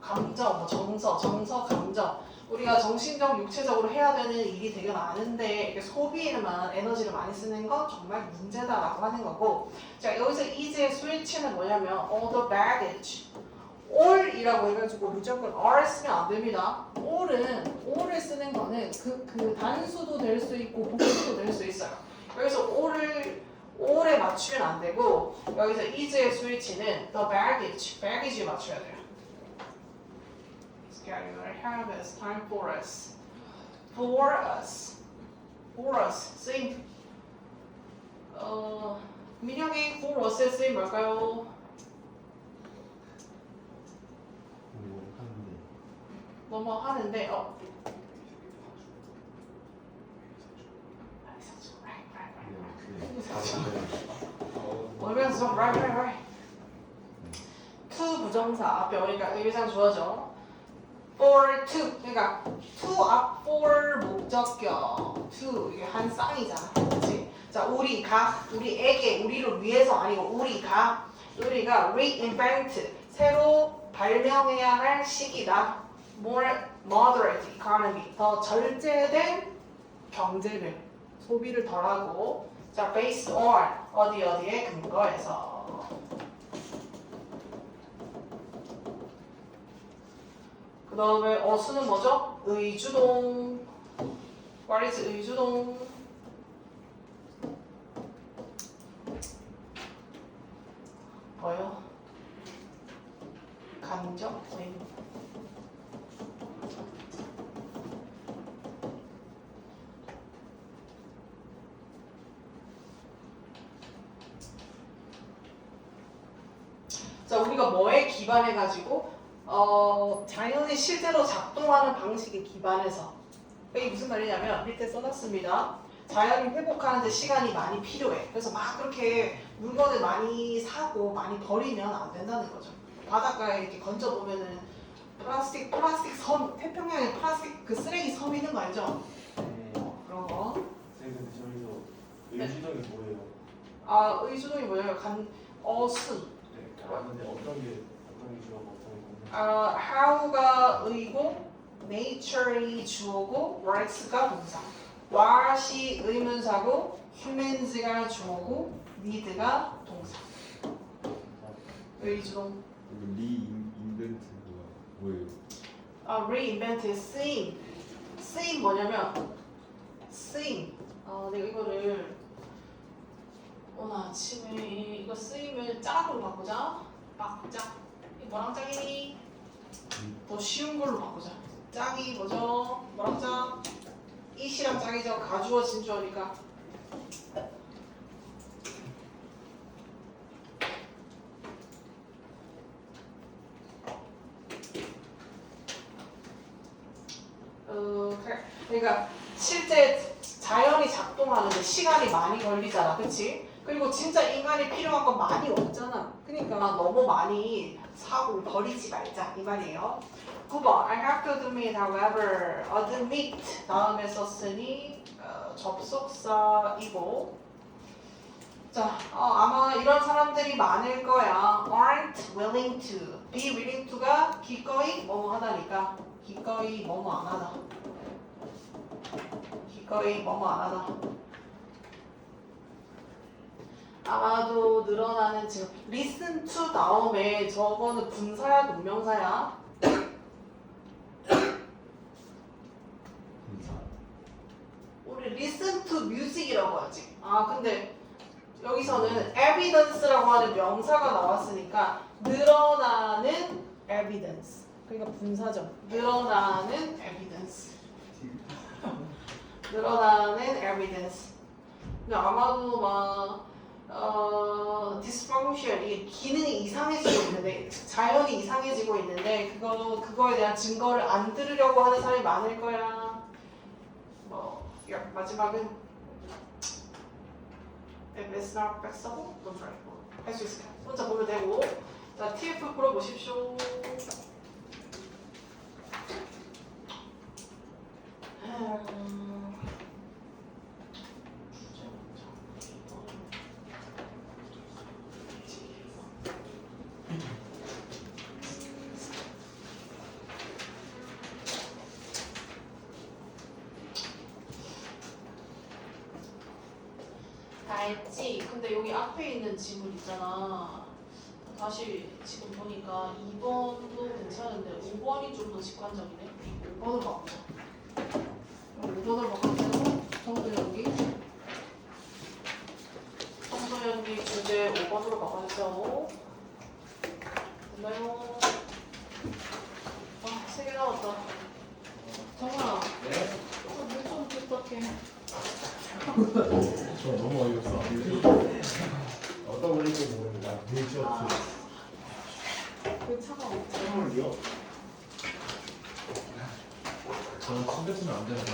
[SPEAKER 1] 감정, 정서, 감정. 우리가 정신적, 육체적으로 해야 되는 일이 되게 많은데 이게 소비에만 에너지를 많이 쓰는 건 정말 문제다라고 하는 거고. 자, 여기서 이제의 스위치는 뭐냐면 all the baggage. all이라고 해가지고 무조건 are 쓰면 안 됩니다. all을 쓰는 거는 그 단수도 될 수 있고 복수도 될 수 있어요. 여기서 all에 맞추면 안 되고 여기서 is의 스위치는 the baggage에 맞춰야 돼요. Schedule have is time for us. For us. 쓰임. 민혁이 for us의 쓰임 뭘까요? 뭐뭐 하는데 월면서 right to 부정사 앞에 그러니까 의미상 주어져 for to 그러니까 to 앞 for 목적격 to 이게 한 쌍이잖아. 그렇지? 자, 우리에게 우리를 위해서 아니고 우리가 reinvent 새로 발명해야 할 시기다. more moderate economy 더 절제된 경제를 소비를 덜하고 자 based on 어디에 근거해서 그 다음에 어수는 뭐죠? 의주동 what is 의주동 뭐요? 감정? 자, 우리가 뭐에 기반해가지고 자연이 실제로 작동하는 방식에 기반해서 이게 무슨 말이냐면 밑에 써놨습니다. 자연이 회복하는데 시간이 많이 필요해. 그래서 막 그렇게 물건을 많이 사고 많이 버리면 안 된다는 거죠. 바닷가에 이렇게 건져보면은 플라스틱 섬, 태평양에 플라스틱 그 쓰레기 섬 있는 거 알죠?
[SPEAKER 3] 네.
[SPEAKER 1] 그런 거.
[SPEAKER 3] 선생님 근데 저기서 의주동이 뭐예요?
[SPEAKER 1] 아, 의주동이 뭐예요? 어순.
[SPEAKER 3] 네. 근데 어떤 게 주어고 어떤 게 공부?
[SPEAKER 1] 아, how가 의고, nature이 주어고, works가 동사. what이 의문사고, humans가 주어고, need가 동사. 의주동.
[SPEAKER 2] 그리고 리인벤트가 뭐예요?
[SPEAKER 1] 아, reinvent, 쓰임. 쓰임 뭐냐면, 쓰임. 내가 이거를 오늘 아침에 이거 쓰임을 짝으로 바꾸자. 빡짝. 이 뭐랑 짝이니? 더 쉬운 걸로 바꾸자. 짝이 뭐죠? 뭐랑 짝? 이시랑 짝이죠. 가주어 진주어니까. 그래. 그러니까 실제 자연이 작동하는데 시간이 많이 걸리잖아, 그렇지? 그리고 진짜 인간이 필요한 건 많이 없잖아. 그러니까 너무 많이 사고 버리지 말자 이 말이에요. 9번 I have to admit, however, admit 다음에 썼으니 접속사이고 자, 아마 이런 사람들이 많을 거야. aren't willing to. be willing to가 기꺼이 뭐뭐 하다니까. 기꺼이 뭐뭐 안 하다. 기꺼이 뭐뭐 안 하다. 아마도 늘어나는 지금 listen to 다음에 저거는 분사야 동명사야?
[SPEAKER 2] 분사.
[SPEAKER 1] 우리 listen to music이라고 하지. 아 근데 여기서는 evidence라고 하는 명사가 나왔으니까 늘어나는 evidence. 그러니까 분사죠. 늘어나는 evidence. 늘어나는 evidence. 근데 아마도 막 dysfunction 이게 기능이 이상해지고 있는데 자연이 이상해지고 있는데 그거에 대한 증거를 안 들으려고 하는 사람이 많을 거야. 마지막은 It's not flexible. 할 수 있을까? 혼자 보면 되고. 자, TF 풀어보십시오. 다 했지? 근데 여기 앞에 있는 지문 있잖아. 다시 지금 보니까 2번도 괜찮은데 5번이 좀 더 직관적이네. 5번으로 바꾸자. 5번으로 바꾸고 청소년기 청소년기 주제 5번으로 바꿔주세요. 됐나요? 아, 3개 남았다. 정아,
[SPEAKER 3] 네.
[SPEAKER 1] 물좀 부탁해.
[SPEAKER 2] 저 너무 어이없어.
[SPEAKER 3] 어떤 걸릴지 모릅니다.
[SPEAKER 1] 아, 그 차가 없죠.
[SPEAKER 3] 선물이요?
[SPEAKER 2] 저는 침 뱉으면 안 되는데.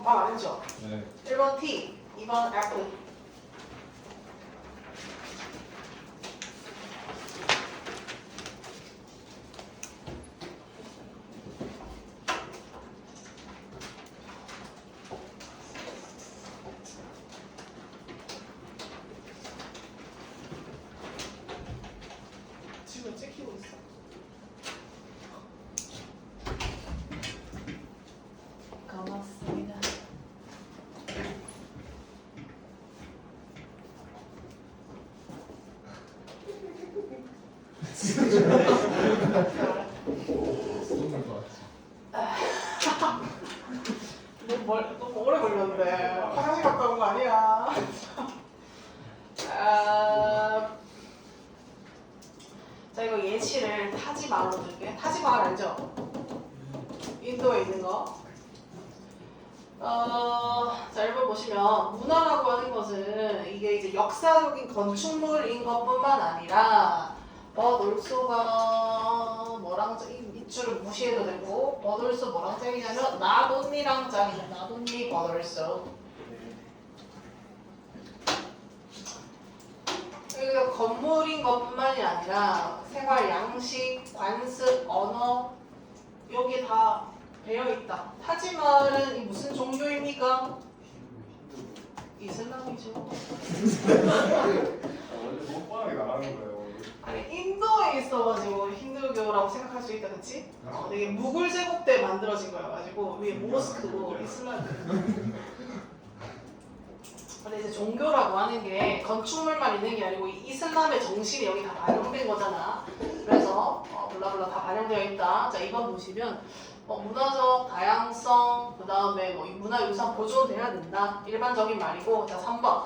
[SPEAKER 1] 말 안 했죠?
[SPEAKER 2] 네.
[SPEAKER 1] 1번 T, 2번 F. 지금 찍히고 있어. 고맙습니다. 아니야. 자 이거 예시를 타지마할로 들게. 타지마할 알죠? 인도에 있는 거. 자 1번 보시면 문화라고 하는 것은 이게 이제 역사적인 건축물인 것뿐만 아니라 얼쏘가 뭐랑 이 줄을 무시해도 되고 얼쏘 뭐랑 짝이냐면 나돈니랑 짝이냐. 나돈니 얼쏘. 그러니까 건물인 것뿐만이 아니라 생활 양식, 관습, 언어 여기 다 배어 있다. 타지마할은 이 무슨 종교입니까? 이슬람이죠.
[SPEAKER 2] 원래 뻔뻔하게 나가는 거예요.
[SPEAKER 1] 아니 인도에 있어가지고 힌두교라고 생각할 수 있다, 그치? 되게 무굴 제국 때 만들어진 거여가지고 위에 모스크고 이슬람. 근데 이제 종교라고 하는 게 건축물만 있는 게 아니고 이 이슬람의 정신이 여기 다 반영된 거잖아. 그래서 블라블라 다 반영되어 있다. 자 2번 보시면 문화적 다양성, 그 다음에 이 문화유산 보존돼야 된다. 일반적인 말이고. 자 3번.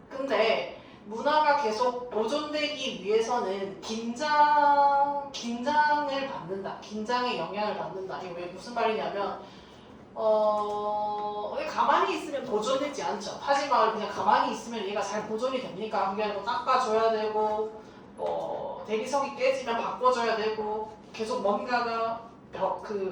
[SPEAKER 1] 근데 문화가 계속 보존되기 위해서는 긴장을 받는다. 긴장의 영향을 받는다. 이게 왜 무슨 말이냐면 가만히 있으면 보존되지 않죠. 타지마할 그냥 가만히 있으면 얘가 잘 보존이 됩니까? 그게 아니고 닦아줘야 되고 대리석이 깨지면 바꿔줘야 되고 계속 뭔가가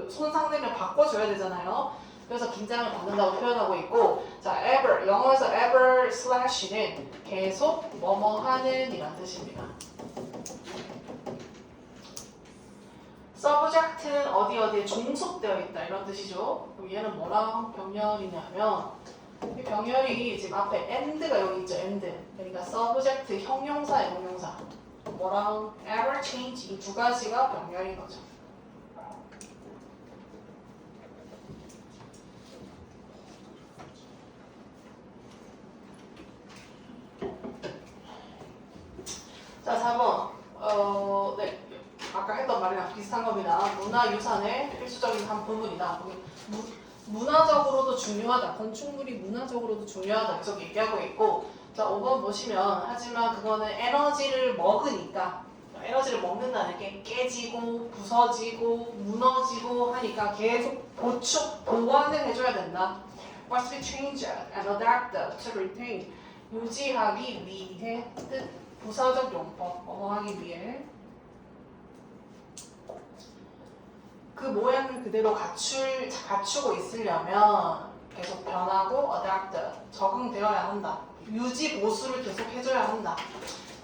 [SPEAKER 1] 손상되면 바꿔줘야 되잖아요. 그래서 긴장을 받는다고 표현하고 있고, 자 ever 영어에서 ever slash는 계속 뭐뭐하는 이란 뜻입니다. subject는 어디에 종속되어 있다 이런 뜻이죠. 그럼 얘는 뭐랑 병렬이냐면 이 병렬이 지금 앞에 and가 여기 있죠. and. 그러니까 subject 형용사예요. 형용사. 뭐랑 ever change 이 두 가지가 병렬인 거죠. 자 4번 네 아까 했던 말이랑 비슷한 겁니다. 문화유산의 필수적인 한 부분이다. 문화적으로도 중요하다. 건축물이 문화적으로도 중요하다. 계속 얘기하고 있고, 자 5번 보시면 하지만 그거는 에너지를 먹으니까 에너지를 먹는다는 게 깨지고 부서지고 무너지고 하니까 계속 보충 보완을 해줘야 된다. Must be changed and adapted to retain 유지하기 위해 뜻 부사적 용법 하기 위해 그 모양을 그대로 갖추고 있으려면 계속 변하고 adapted 적응되어야 한다. 유지 보수를 계속 해줘야 한다.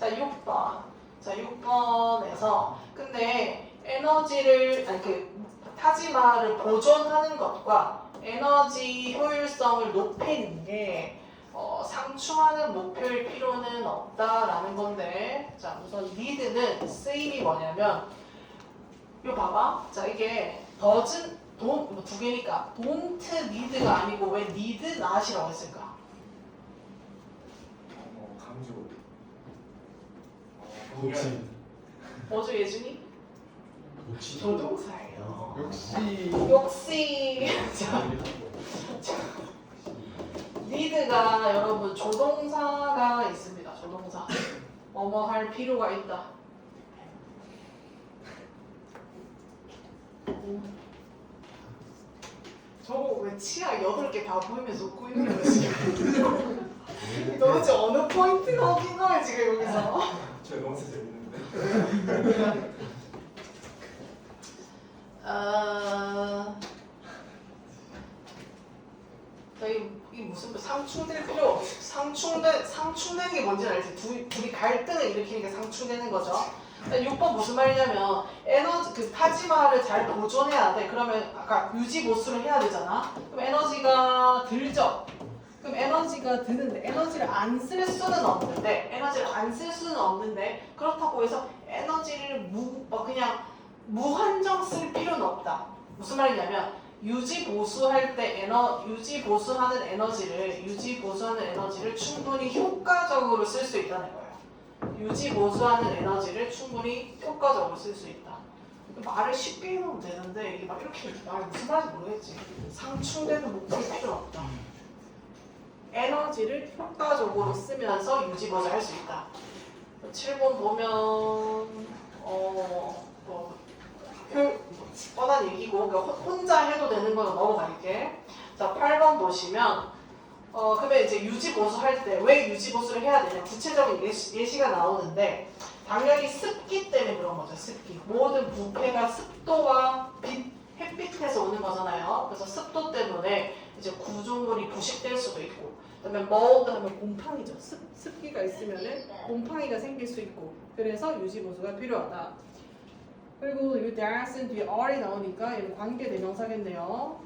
[SPEAKER 1] 자 6번. 자 6번에서 근데 에너지를 타지마할을 보존하는 것과 에너지 효율성을 높이는 게 상충하는 목표일 필요는 없다라는 건데, 자 우선 need는 쓰임이 뭐냐면 이거 봐봐. 자 이게 doesn't 두 개니까 don't need가 아니고 왜 need not이라고 했을까?
[SPEAKER 2] 강조.
[SPEAKER 3] 도치.
[SPEAKER 1] 뭐죠 예준이?
[SPEAKER 3] 도치.
[SPEAKER 1] 조동사예요.
[SPEAKER 2] 역시.
[SPEAKER 1] 자, need가 여러분 조동사가 있습니다. 조동사. 뭐뭐 할 필요가 있다. 저거 왜 치아 8개 다 보이면서 웃고 있는 거야 지금? 도대체 어느 포인트가 웃긴 거야 지금 여기서?
[SPEAKER 3] 저 너무 재밌는데.
[SPEAKER 1] 이 무슨 상충될 필요 없이 상충되는 게 뭔지 알지? 둘이 갈등을 일으키는 게 상충되는 거죠. 6번 무슨 말이냐면 에너지 타지마할을 잘 보존해야 돼. 그러면 아까 유지 보수를 해야 되잖아. 그럼 에너지가 들죠. 그럼 에너지가 드는데 에너지를 안 쓸 수는 없는데 그렇다고 해서 에너지를 그냥 무한정 쓸 필요는 없다. 무슨 말이냐면 유지 보수하는 에너지를 충분히 효과적으로 쓸 수 있다는 거예요. 유지 보수하는 에너지를 충분히 효과적으로 쓸 수 있다. 말을 쉽게 해놓으면 되는데 이게 막 이렇게 말 무슨 말인지 모르겠지. 상충되는 목표일 필요 없다. 에너지를 효과적으로 쓰면서 유지보수 할 수 있다. 7번 보면 뭐 뻔한 얘기고 그러니까 혼자 해도 되는 거는 넘어갈게. 자 8번 보시면 그러면 이제 유지보수 할 때 왜 유지보수를 해야 되냐 구체적인 예시가 나오는데 당연히 습기 때문에 그런 거죠. 습기. 모든 부패가 습도와 햇빛에서 오는 거잖아요. 그래서 습도 때문에 이제 구조물이 부식될 수도 있고 그다음에 mold 하면 곰팡이죠. 습기가 있으면은 곰팡이가 생길 수 있고 그래서 유지보수가 필요하다. 그리고 이 대학생 뒤에 R이 나오니까 얘는 관계 대명사겠네요.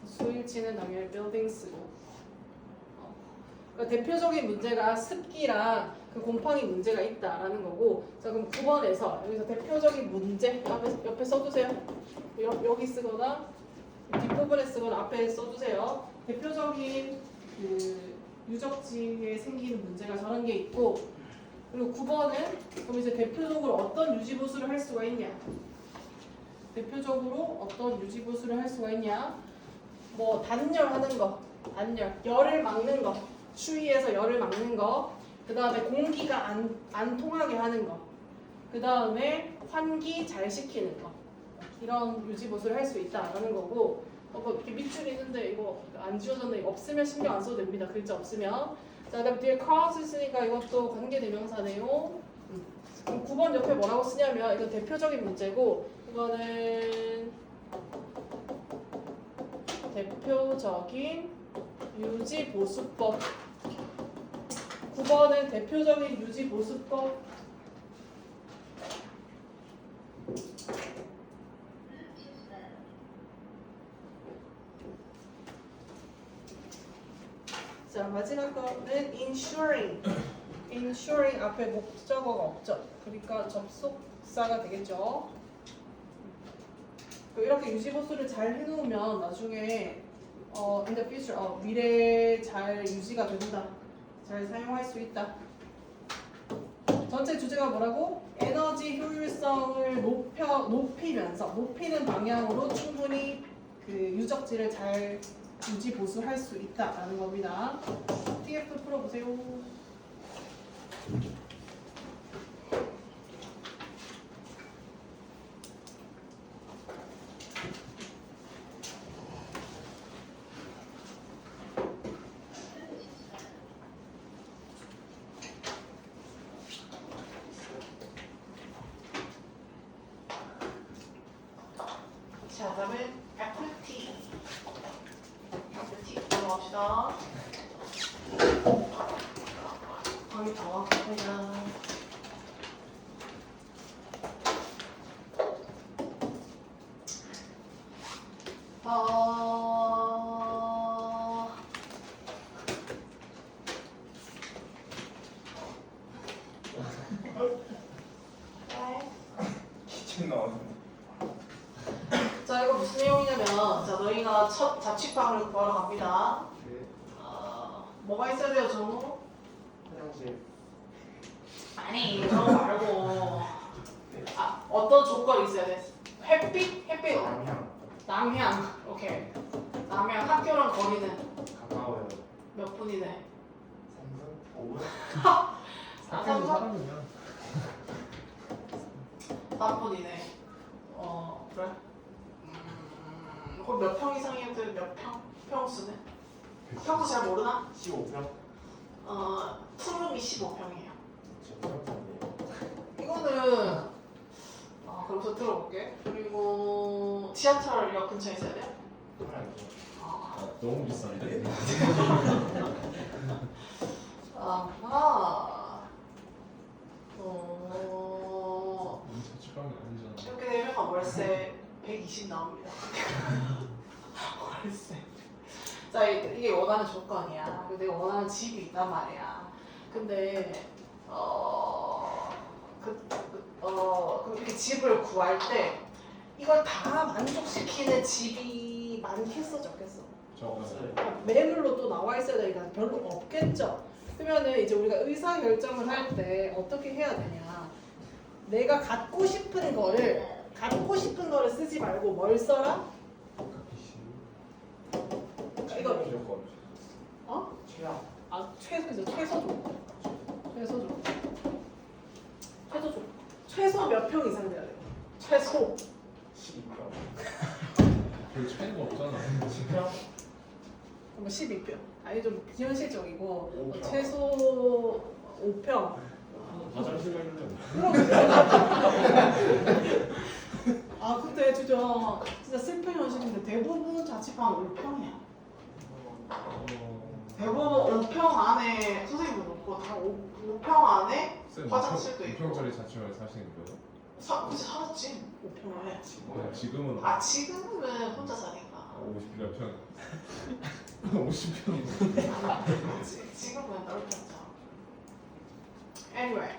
[SPEAKER 1] 수일치는 당연히 buildings고. 그러니까 대표적인 문제가 습기랑 그 곰팡이 문제가 있다라는 거고. 자 그럼 9번에서 여기서 대표적인 문제 옆에 써주세요. 여기 쓰거나 뒷부분에 쓰거나 앞에 써주세요. 대표적인 그 유적지에 생기는 문제가 저런 게 있고. 그리고 9번은 그럼 이제 대표적으로 어떤 유지보수를 할 수가 있냐? 대표적으로 어떤 유지보수를 할 수가 있냐? 뭐 단열하는 거, 단열, 열을 막는 거, 추위에서 열을 막는 거, 그 다음에 공기가 안 통하게 하는 거, 그 다음에 환기 잘 시키는 거, 이런 유지보수를 할 수 있다라는 거고. 뭐 이렇게 밑줄 있는데 이거 안 지워졌네. 이거 없으면 신경 안 써도 됩니다. 글자 없으면. 자, 그다음 뒤에 cause 있으니까 이것도 관계대명사네요. 그럼 9번 옆에 뭐라고 쓰냐면 이건 대표적인 문제고 이거는 대표적인 유지보수법. 9번은 대표적인 유지보수법. 자, 마지막 거는 ensuring. ensuring 앞에 목적어가 없죠. 그러니까 접속사가 되겠죠. 이렇게 유지보수를 잘 해놓으면 나중에 in the future 미래에 잘 유지가 된다. 잘 사용할 수 있다. 전체 주제가 뭐라고? 에너지 효율성을 높이면서 높이는 방향으로 충분히 그 유적지를 잘 유지 보수할 수 있다라는 겁니다. TF 풀어보세요. 자, 다음은 equity. 넘어갑시다. 거기 더 그냥
[SPEAKER 2] 기침 나왔는데.
[SPEAKER 1] 자, 이거 무슨 내용이냐면 자, 너희가 첫 자취방을 구하러 갑니다.
[SPEAKER 3] 네.
[SPEAKER 1] 뭐가 있어야 돼요, 정우?
[SPEAKER 3] 화장실.
[SPEAKER 1] 아니, 그런 거 말고 어떤 조건이 있어야 돼? 햇빛?
[SPEAKER 3] 남향.
[SPEAKER 1] 남향. 오케이. 남향. 학교랑 거리는
[SPEAKER 3] 가까워요.
[SPEAKER 1] 몇 분이네?
[SPEAKER 3] 3분? 5분?
[SPEAKER 2] 학교는 사람이야.
[SPEAKER 1] 3분이네. 그래? 그럼 몇 평 이상이어도 몇 평? 평수는? 평수 잘 모르나?
[SPEAKER 3] 15평?
[SPEAKER 1] 투룸이 15평이에요.
[SPEAKER 3] 진짜 생각하네요.
[SPEAKER 1] 이거는 그래서 들어볼게. 그리고 지하철역 근처에 있어야 돼요?
[SPEAKER 3] 알죠.
[SPEAKER 2] 너무 비싼데? 우리 자취방이 아니잖아.
[SPEAKER 1] 이렇게 되면 월세 120 나옵니다. 월세. 자, 이게 원하는 조건이야. 그리고 내가 원하는 집이 있단 말이야. 근데 그럼 이렇게 집을 구할 때 이걸 다 만족시키는 집이 많겠어, 적겠어?
[SPEAKER 3] 없어요.
[SPEAKER 1] 매물로 또 나와 있어야 되니까 별로 없겠죠. 그러면은 이제 우리가 의사 결정을 할 때 어떻게 해야 되냐? 내가 갖고 싶은 거를 쓰지 말고 뭘 써라? 이거 어?
[SPEAKER 3] 최악.
[SPEAKER 1] 아 최소죠. 최소 몇 평 이상 돼야 돼요. 최소.
[SPEAKER 3] 12평.
[SPEAKER 2] 별 차이가 없잖아.
[SPEAKER 3] 10평?
[SPEAKER 1] 뭐 12평. 아니 좀 비현실적이고
[SPEAKER 3] 5평.
[SPEAKER 1] 최소 5평.
[SPEAKER 3] 화장실가 있는데.
[SPEAKER 1] 아 근데 진짜 슬픈 현실인데 대부분 자취방 5평이야. 대부분 5평 안에 선생님도 놓고 다 5평 안에 화장실도 있고.
[SPEAKER 2] 5평짜리 자취방에 사시는 거예요?
[SPEAKER 1] 그치 살았지 5평에.
[SPEAKER 2] 지금은
[SPEAKER 1] 아 지금은 혼자 사니까.
[SPEAKER 2] 50몇 평. 50평.
[SPEAKER 1] 그치 지금은 넓게 자. Anyway.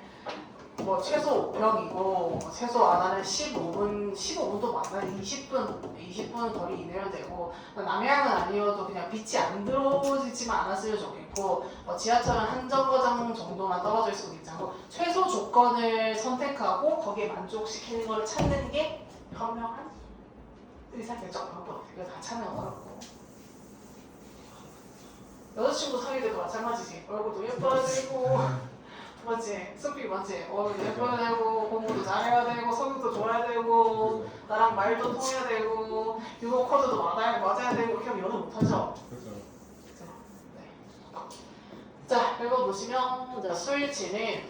[SPEAKER 1] 뭐 최소 5평이고 최소 안 하는 15분도 많아요. 20분 거리 이내면 되고 남양은 아니어도 그냥 빛이 안 들어오지만 않았으면 좋겠고 지하철은 한 정거장 정도만 떨어져 있어도 괜찮고 최소 조건을 선택하고 거기에 만족시키는 걸 찾는 게 현명한 의사결정 방법. 이거 다 찾는 건 어렵고 여자친구 사귈 때도 마찬가지지. 얼굴도 예뻐야 되고 맞지? 숲이 맞지? 얼굴도 예뻐야 되고 공부도 잘해야 되고 성격도 좋아야 되고 나랑 말도 통해야 되고 유머 코드도 맞아야 되고 이렇게 하면 연애 못하죠?
[SPEAKER 2] 그렇죠.
[SPEAKER 1] 네. 자 읽어보시면 자, 스위치는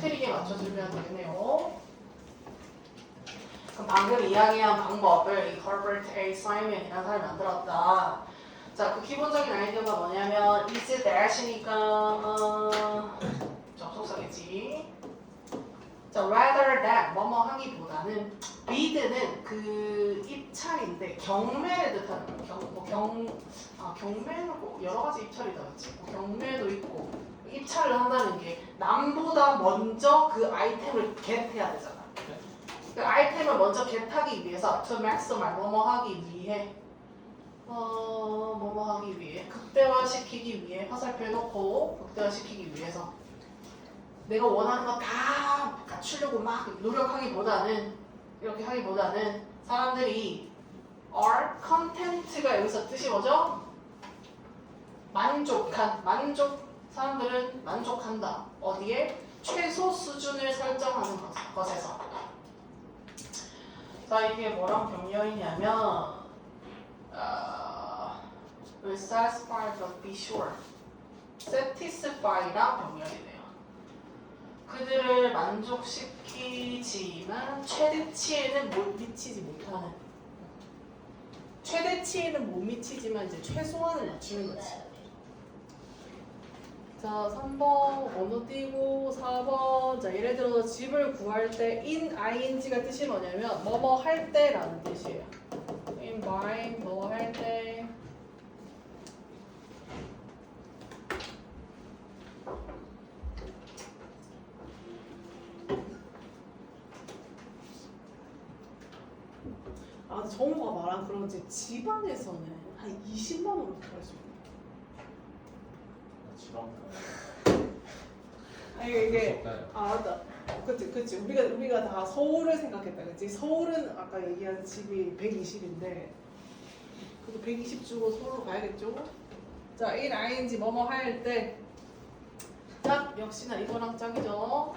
[SPEAKER 1] 틀리게 맞춰주면 되겠네요. 그럼 방금 이야기한 방법을 이 Herbert A. Simon이라는 사람이 만들었다. 자, 그 기본적인 아이디어가 뭐냐면 is that이니까 접속사겠지. 자, rather than 뭐뭐 하기보다는 read는 그 입찰인데 경매를 뜻하는 경매는 뭐 여러 가지 입찰이 다 있지. 뭐 경매도 있고 입찰을 한다는 게 남보다 먼저 그 아이템을 겟해야 되잖아. 그 아이템을 먼저 겟하기 위해서 to maximize 뭐뭐 하기 위해 뭐뭐 하기 위해 극대화시키기 위해 화살표 해놓고 극대화시키기 위해서 내가 원하는 거 다 갖추려고 막 노력하기보다는 이렇게 하기보다는 사람들이 are content가 여기서 뜻이 뭐죠? 사람들은 만족한다. 어디에? 최소 수준을 설정하는 것에서. 자 이게 뭐랑 병렬이냐면 will satisfy but be sure. satisfy랑 병렬이네요. 그들을 만족시키지만 최대치에는 미치지 못하는. 최대치에는 못 미치지만 이제 최소한을 맞추는 거지. 자, 3번 언어 띄고 4번 자 예를 들어서 집을 구할 때 in ing가 뜻이 뭐냐면 뭐뭐 할 때라는 뜻이에요. in buying 뭐 할 때. 아, 근데 정우가 말한 그런 이제 집안에서는 한 20만 원으로 구할 수 있는.
[SPEAKER 3] 지방.
[SPEAKER 1] 아니 이게 맞다. 그치 우리가 다 서울을 생각했다 그치. 서울은 아까 얘기한 집이 120인데 그래도 120 주고 서울로 가야겠죠. 자 in ing 뭐뭐 할 때 자 역시나 이거랑 짝이죠.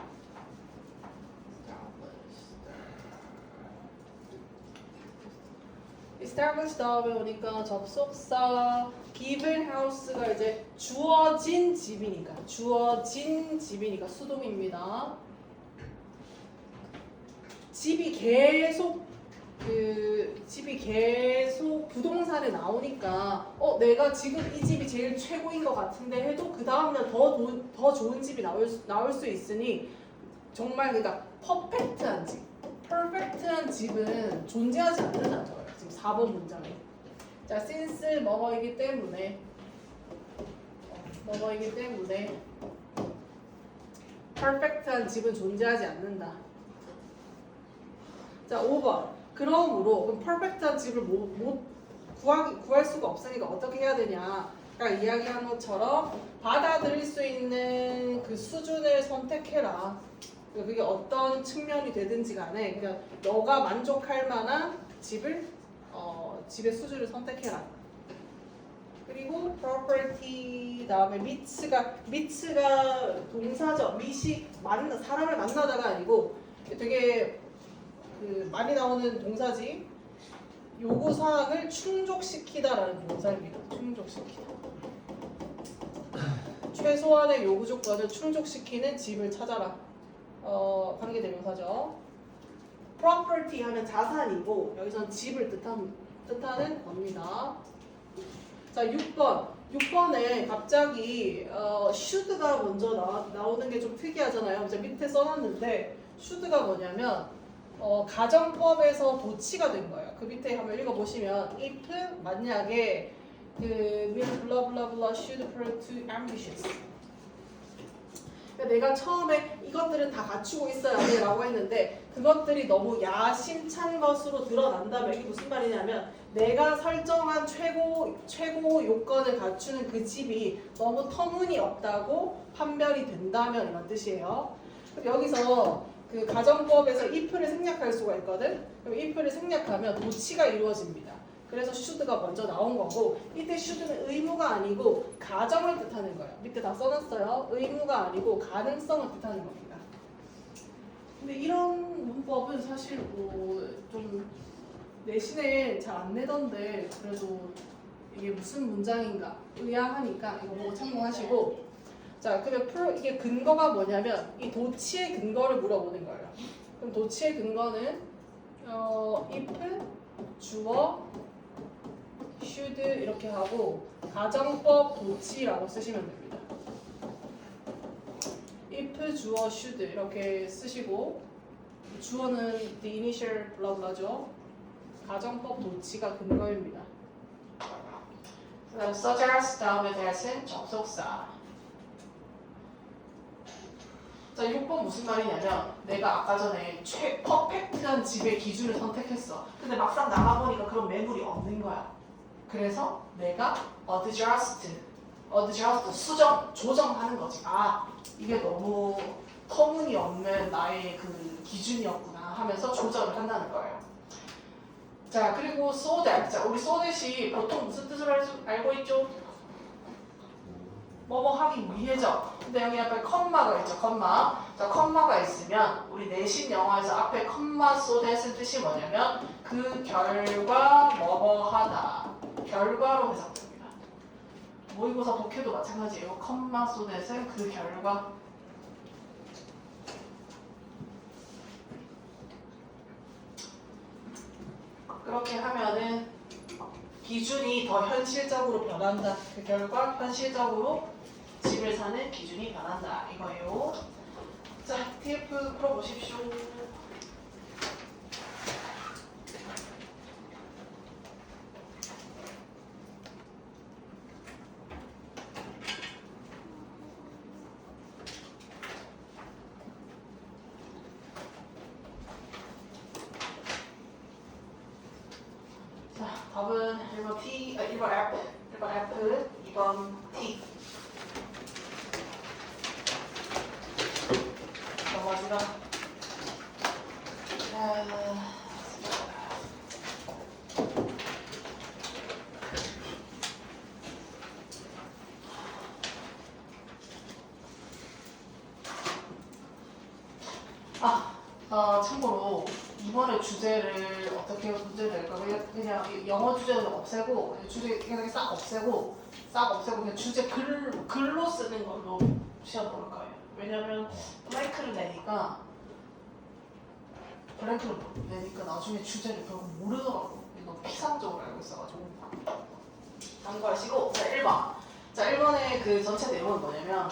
[SPEAKER 1] establish 다음에 오니까 접속사 given house가 이제 주어진 집이니까 수동입니다. 집이 계속 부동산에 나오니까 내가 지금 이 집이 제일 최고인 것 같은데 해도 그 다음날 더 좋은 집이 나올 수 있으니 정말 그러니까 퍼펙트한 집은 존재하지 않는다는 거예요. 지금 4번 문장에. 자, since 뭐뭐이기 때문에 퍼펙트한 집은 존재하지 않는다. 자, 5번. 그러므로 그럼 퍼펙트한 집을 못 구할 수가 없으니까 어떻게 해야 되냐? 아까 이야기한 것처럼 받아들일 수 있는 그 수준을 선택해라. 그게 어떤 측면이 되든지 간에 그냥 너가 만족할 만한 집의 수준을 선택해라. 그리고 property 다음에 meets가 동사죠. meet이 사람을 만나다가 아니고 되게 그 많이 나오는 동사지. 요구 사항을 충족시키다라는 동사입니다. 충족시키다. 최소한의 요구 조건을 충족시키는 집을 찾아라. 관계대명사죠. property 하면 자산이고 여기서는 집을 뜻하는 겁니다. 자, 6번에 갑자기 should가 먼저 나오는 게 좀 특이하잖아요. 제가 밑에 써놨는데 should가 뭐냐면 가정법에서 도치가 된 거예요. 그 밑에 한번 읽어보시면 if 만약에 그 will blah blah blah should prove too ambitious. 그러니까 내가 처음에 이것들은 다 갖추고 있어야 돼 라고 했는데 그것들이 너무 야심찬 것으로 드러난다면 이게 무슨 말이냐면 내가 설정한 최고 요건을 갖추는 그 집이 너무 터무니없다고 판별이 된다면 이런 뜻이에요. 그럼 여기서 그 가정법에서 if를 생략할 수가 있거든. 그럼 if를 생략하면 도치가 이루어집니다. 그래서 should가 먼저 나온 거고 이때 should는 의무가 아니고 가정을 뜻하는 거예요. 밑에 다 써놨어요. 의무가 아니고 가능성을 뜻하는 겁니다. 근데 이런 문법은 사실 좀 내신에 잘 안 내던데 그래도 이게 무슨 문장인가 의아하니까 이거 보고 참고하시고 자 그러면 이게 근거가 뭐냐면 이 도치의 근거를 물어보는 거예요. 그럼 도치의 근거는 if 주어 should 이렇게 하고 가정법 도치라고 쓰시면 됩니다. if 주어 should 이렇게 쓰시고 주어는 the initial blah blah죠. 가정법 도치가 근거입니다. 그다음 suggest 다음에 that은 접속사. 자 6번 무슨 말이냐면 내가 아까 전에 퍼펙트한 집의 기준을 선택했어. 근데 막상 나가보니까 그런 매물이 없는 거야. 그래서 내가 adjust 조정하는 거지. 아 이게 너무 터무니없는 나의 그 기준이었구나 하면서 조정을 한다는 거예요. 자 그리고 so that 자 우리 so that이 보통 무슨 뜻으로 알고 있죠? 뭐뭐 하기 위해죠. 근데 여기 앞에 컴마가 있죠. 컴마. 자 컴마가 있으면 우리 내신 영어에서 앞에 컴마 so that의 뜻이 뭐냐면 그 결과 뭐뭐 하다. 결과로 해석됩니다. 모의고사 독해도 마찬가지예요. 컴마 so that은 그 결과. 그렇게 하면은 기준이 더 현실적으로 변한다. 그 결과 현실적으로 집을 사는 기준이 변한다. 이거예요. 자, TF 풀어보십시오. 자, 답은 1번 T, 1번 F, 2번 T. 넘어지다. 참고로 이번에 주제를 어떻게 문제를 낼까? 그냥 영어 주제는 없애고 주제 그냥 싹 없애고 그냥 주제 글로 쓰는 걸로 시험 볼 거예요. 왜냐면 블랭크를 내니까 나중에 주제를 결국 모르더라고. 이거 피상적으로 알고 있어가지고 참고하시고. 자 1번. 자 1번의 그 전체 내용은 뭐냐면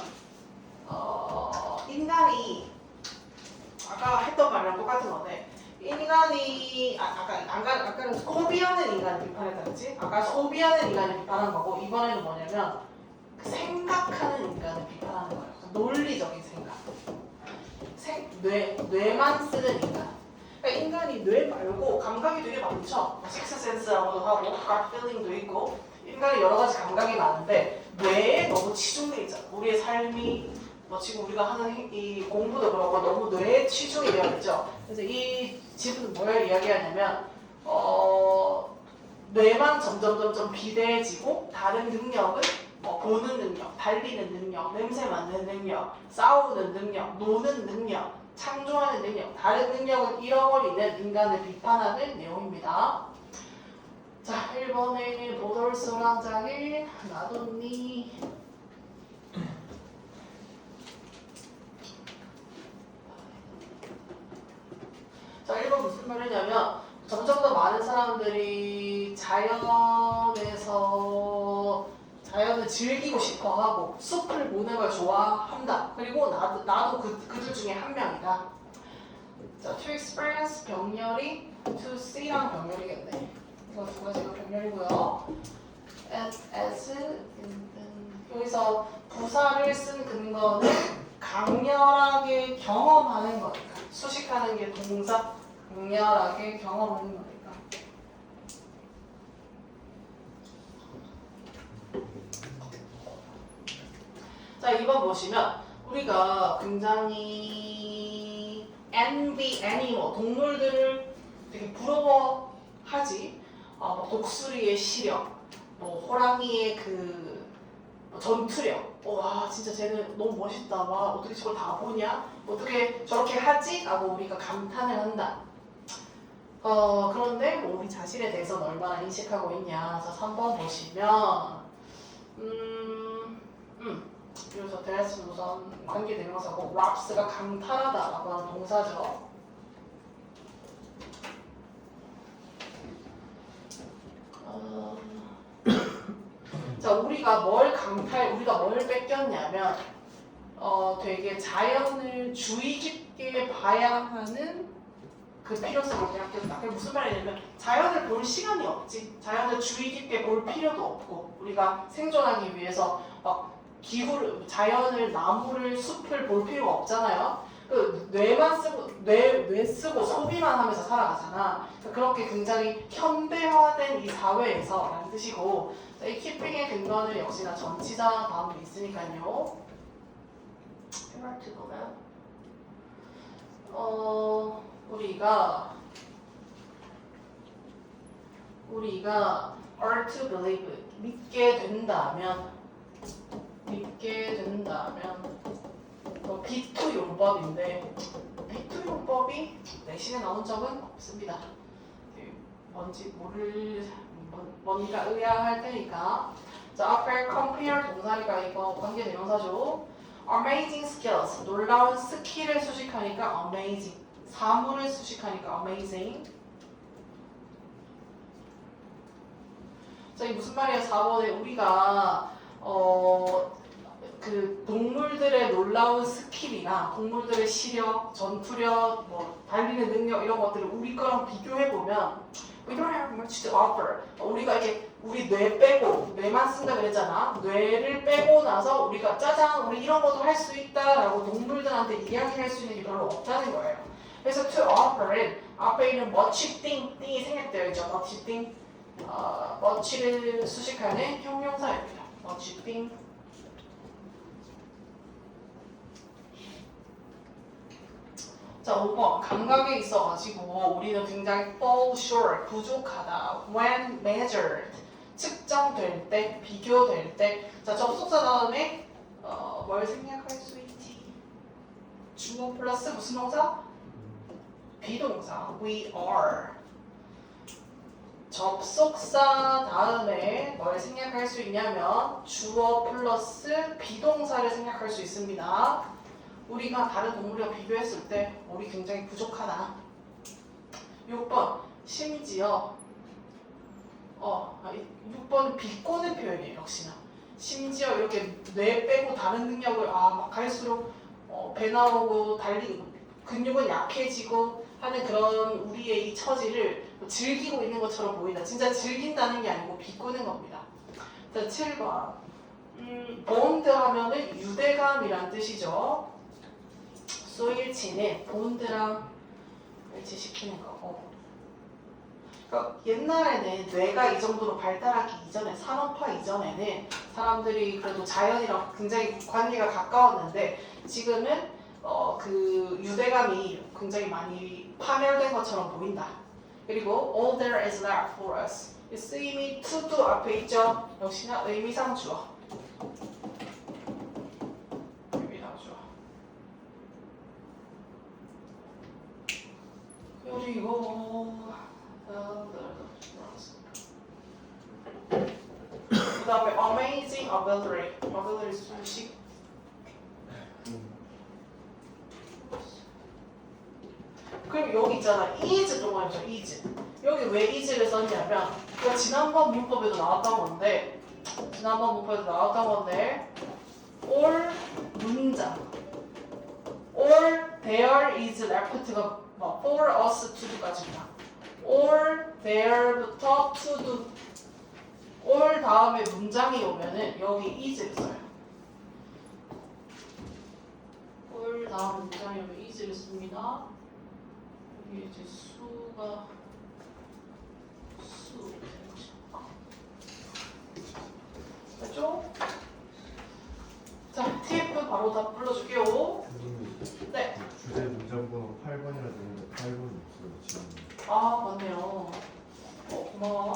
[SPEAKER 1] 인간이 아까 했던 말이랑 똑같은 건데 인간이 아까는 소비하는 인간을 비판했다 그랬지? 아까 소비하는 인간을 비판한 거고 이번에는 뭐냐면 그 생각하는 인간을 비판하는 거예요. 논리적인 생각. 뇌만 쓰는 인간. 그러니까 인간이 뇌 말고 감각이 되게 많죠. 식스센스라고도 하고 gut feeling도 있고 인간이 여러 가지 감각이 많은데 뇌에 너무 치중돼 있잖아. 우리의 삶이 지금 우리가 하는 이 공부도 그렇고 너무 뇌에 치중이 되어 있죠. 그래서 이 집은 뭘 이야기하냐면 뇌만 점점 비대해지고 다른 능력은 보는 능력, 달리는 능력, 냄새 맡는 능력, 싸우는 능력, 노는 능력, 창조하는 능력, 다른 능력을 잃어버리는 인간을 비판하는 내용입니다. 자, 1번에 보돌소랑장일 나돈니 자, 1번 무슨 말이냐면 점점 더 많은 사람들이 자연을 즐기고 싶어하고 숲을 보는 걸 좋아한다. 그리고 나도 그들 중에 한 명이다. 자, to experience 병렬이 to see랑 병렬이겠네. 이거 두 가지가 병렬이고요. as 여기서 부사를 쓴 근거는 강렬하게 경험하는 거니까. 수식하는 게 동사, 강렬하게 경험하는 거니까. 자, 2번 보시면 우리가 굉장히 envy animal, 동물들을 되게 부러워하지. 뭐 독수리의 시력, 뭐 호랑이의 그 전투력. 와, 진짜 쟤는 너무 멋있다. 와, 어떻게 저걸 다 보냐? 어떻게 저렇게 하지? 라고 우리가 감탄을 한다. 그런데 뭐 우리 자신에 대해서는 얼마나 인식하고 있냐. 그래서 3번 보시면 그래서 대하스는 우선 관계대명사고 raps가 강탈하다라고 하는 동사죠. 자, 우리가 뭘 뺏겼냐면 되게 자연을 주의 깊게 봐야 하는 그 필요성을 생각했다. 그게 무슨 말이냐면 자연을 볼 시간이 없지. 자연을 주의 깊게 볼 필요도 없고 우리가 생존하기 위해서 막 자연을, 나무를, 숲을 볼 필요가 없잖아요. 그 뇌만 쓰고 뇌 쓰고 소비만 하면서 살아가잖아. 그렇게 굉장히 현대화된 이 사회에서 라는 뜻이고, 이 키핑의 근거는 역시나 전치사 다음에 있으니까요. 해맑게 보면 우리가 are to believe 믿게 된다면 B2 용법인데 B2 용법이 내신에 나온 적은 없습니다. 뭔가 의아할 테니까. 자, 앞에 compare 동사니까 이거 관계대명사죠. amazing skills, 놀라운 스킬을 수식하니까 amazing, 사물을 수식하니까 amazing. 자, 이게 무슨 말이야? 4번에 우리가 그 동물들의 놀라운 스킬이나 동물들의 시력, 전투력, 뭐 달리는 능력 이런 것들을 우리 거랑 비교해 보면 we don't have much to offer. 우리가 이렇게 우리 뇌 빼고 뇌만 쓴다 그랬잖아. 뇌를 빼고 나서 우리가 짜잔 우리 이런 것도 할 수 있다라고 동물들한테 이야기할 수 있는 게 별로 없다는 거예요. 그래서 to offer은 앞에 있는 much thing이 생략되어 있죠. much thing. much를 수식하는 형용사입니다. much thing. 자, 5번 감각에 있어가지고 우리는 굉장히 fall short, 부족하다. when measured, 측정될 때, 비교될 때. 자, 접속사 다음에 뭘 생략할 수 있지? 주어 플러스 무슨 동사? 비동사. we are. 접속사 다음에 뭘 생략할 수 있냐면 주어 플러스 비동사를 생략할 수 있습니다. 우리가 다른 동물과 비교했을 때 우리 굉장히 부족하다. 6번 심지어 6번은 비꼬는 표현이에요. 역시나 심지어 이렇게 뇌 빼고 다른 능력을 막 갈수록 배 나오고 달리고 근육은 약해지고 하는 그런 우리의 이 처지를 즐기고 있는 것처럼 보인다. 진짜 즐긴다는 게 아니고 비꼬는 겁니다. 자, 7번 본드 하면은 유대감이란 뜻이죠. 소일치는 본드랑 일치시키는 거고. 그러니까 옛날에는 뇌가 이 정도로 발달하기 이전에, 산업화 이전에는 사람들이 그래도 자연이랑 굉장히 관계가 가까웠는데 지금은 그 유대감이 굉장히 많이 파멸된 것처럼 보인다. 그리고 all there is left for us. 이 쓰임이 to do 앞에 있죠? 역시나 의미상 주어. 의미상 주어. 그리고 그 다음에 amazing ability. ability 수식. 그럼 여기 있잖아. is 동안이죠. is. 여기 왜 is를 썼냐면 이거 지난번 문법에도 나왔던 건데 all 문장 all there is left가 뭐 for us to do까지입니다. all there부터 to do all 다음에 문장이 오면은 여기 is를 써요. all 다음 문장이 오면 is를 씁니다. 여기 이제 수가 수 되는 거죠. 됐죠? 자, 팁은 바로 다 불러줄게요.
[SPEAKER 2] 선생님,
[SPEAKER 1] 네.
[SPEAKER 2] 주제 문장번호 8번이라 되는데 8번이 없어요 지금.
[SPEAKER 1] 아, 맞네요. 고마워.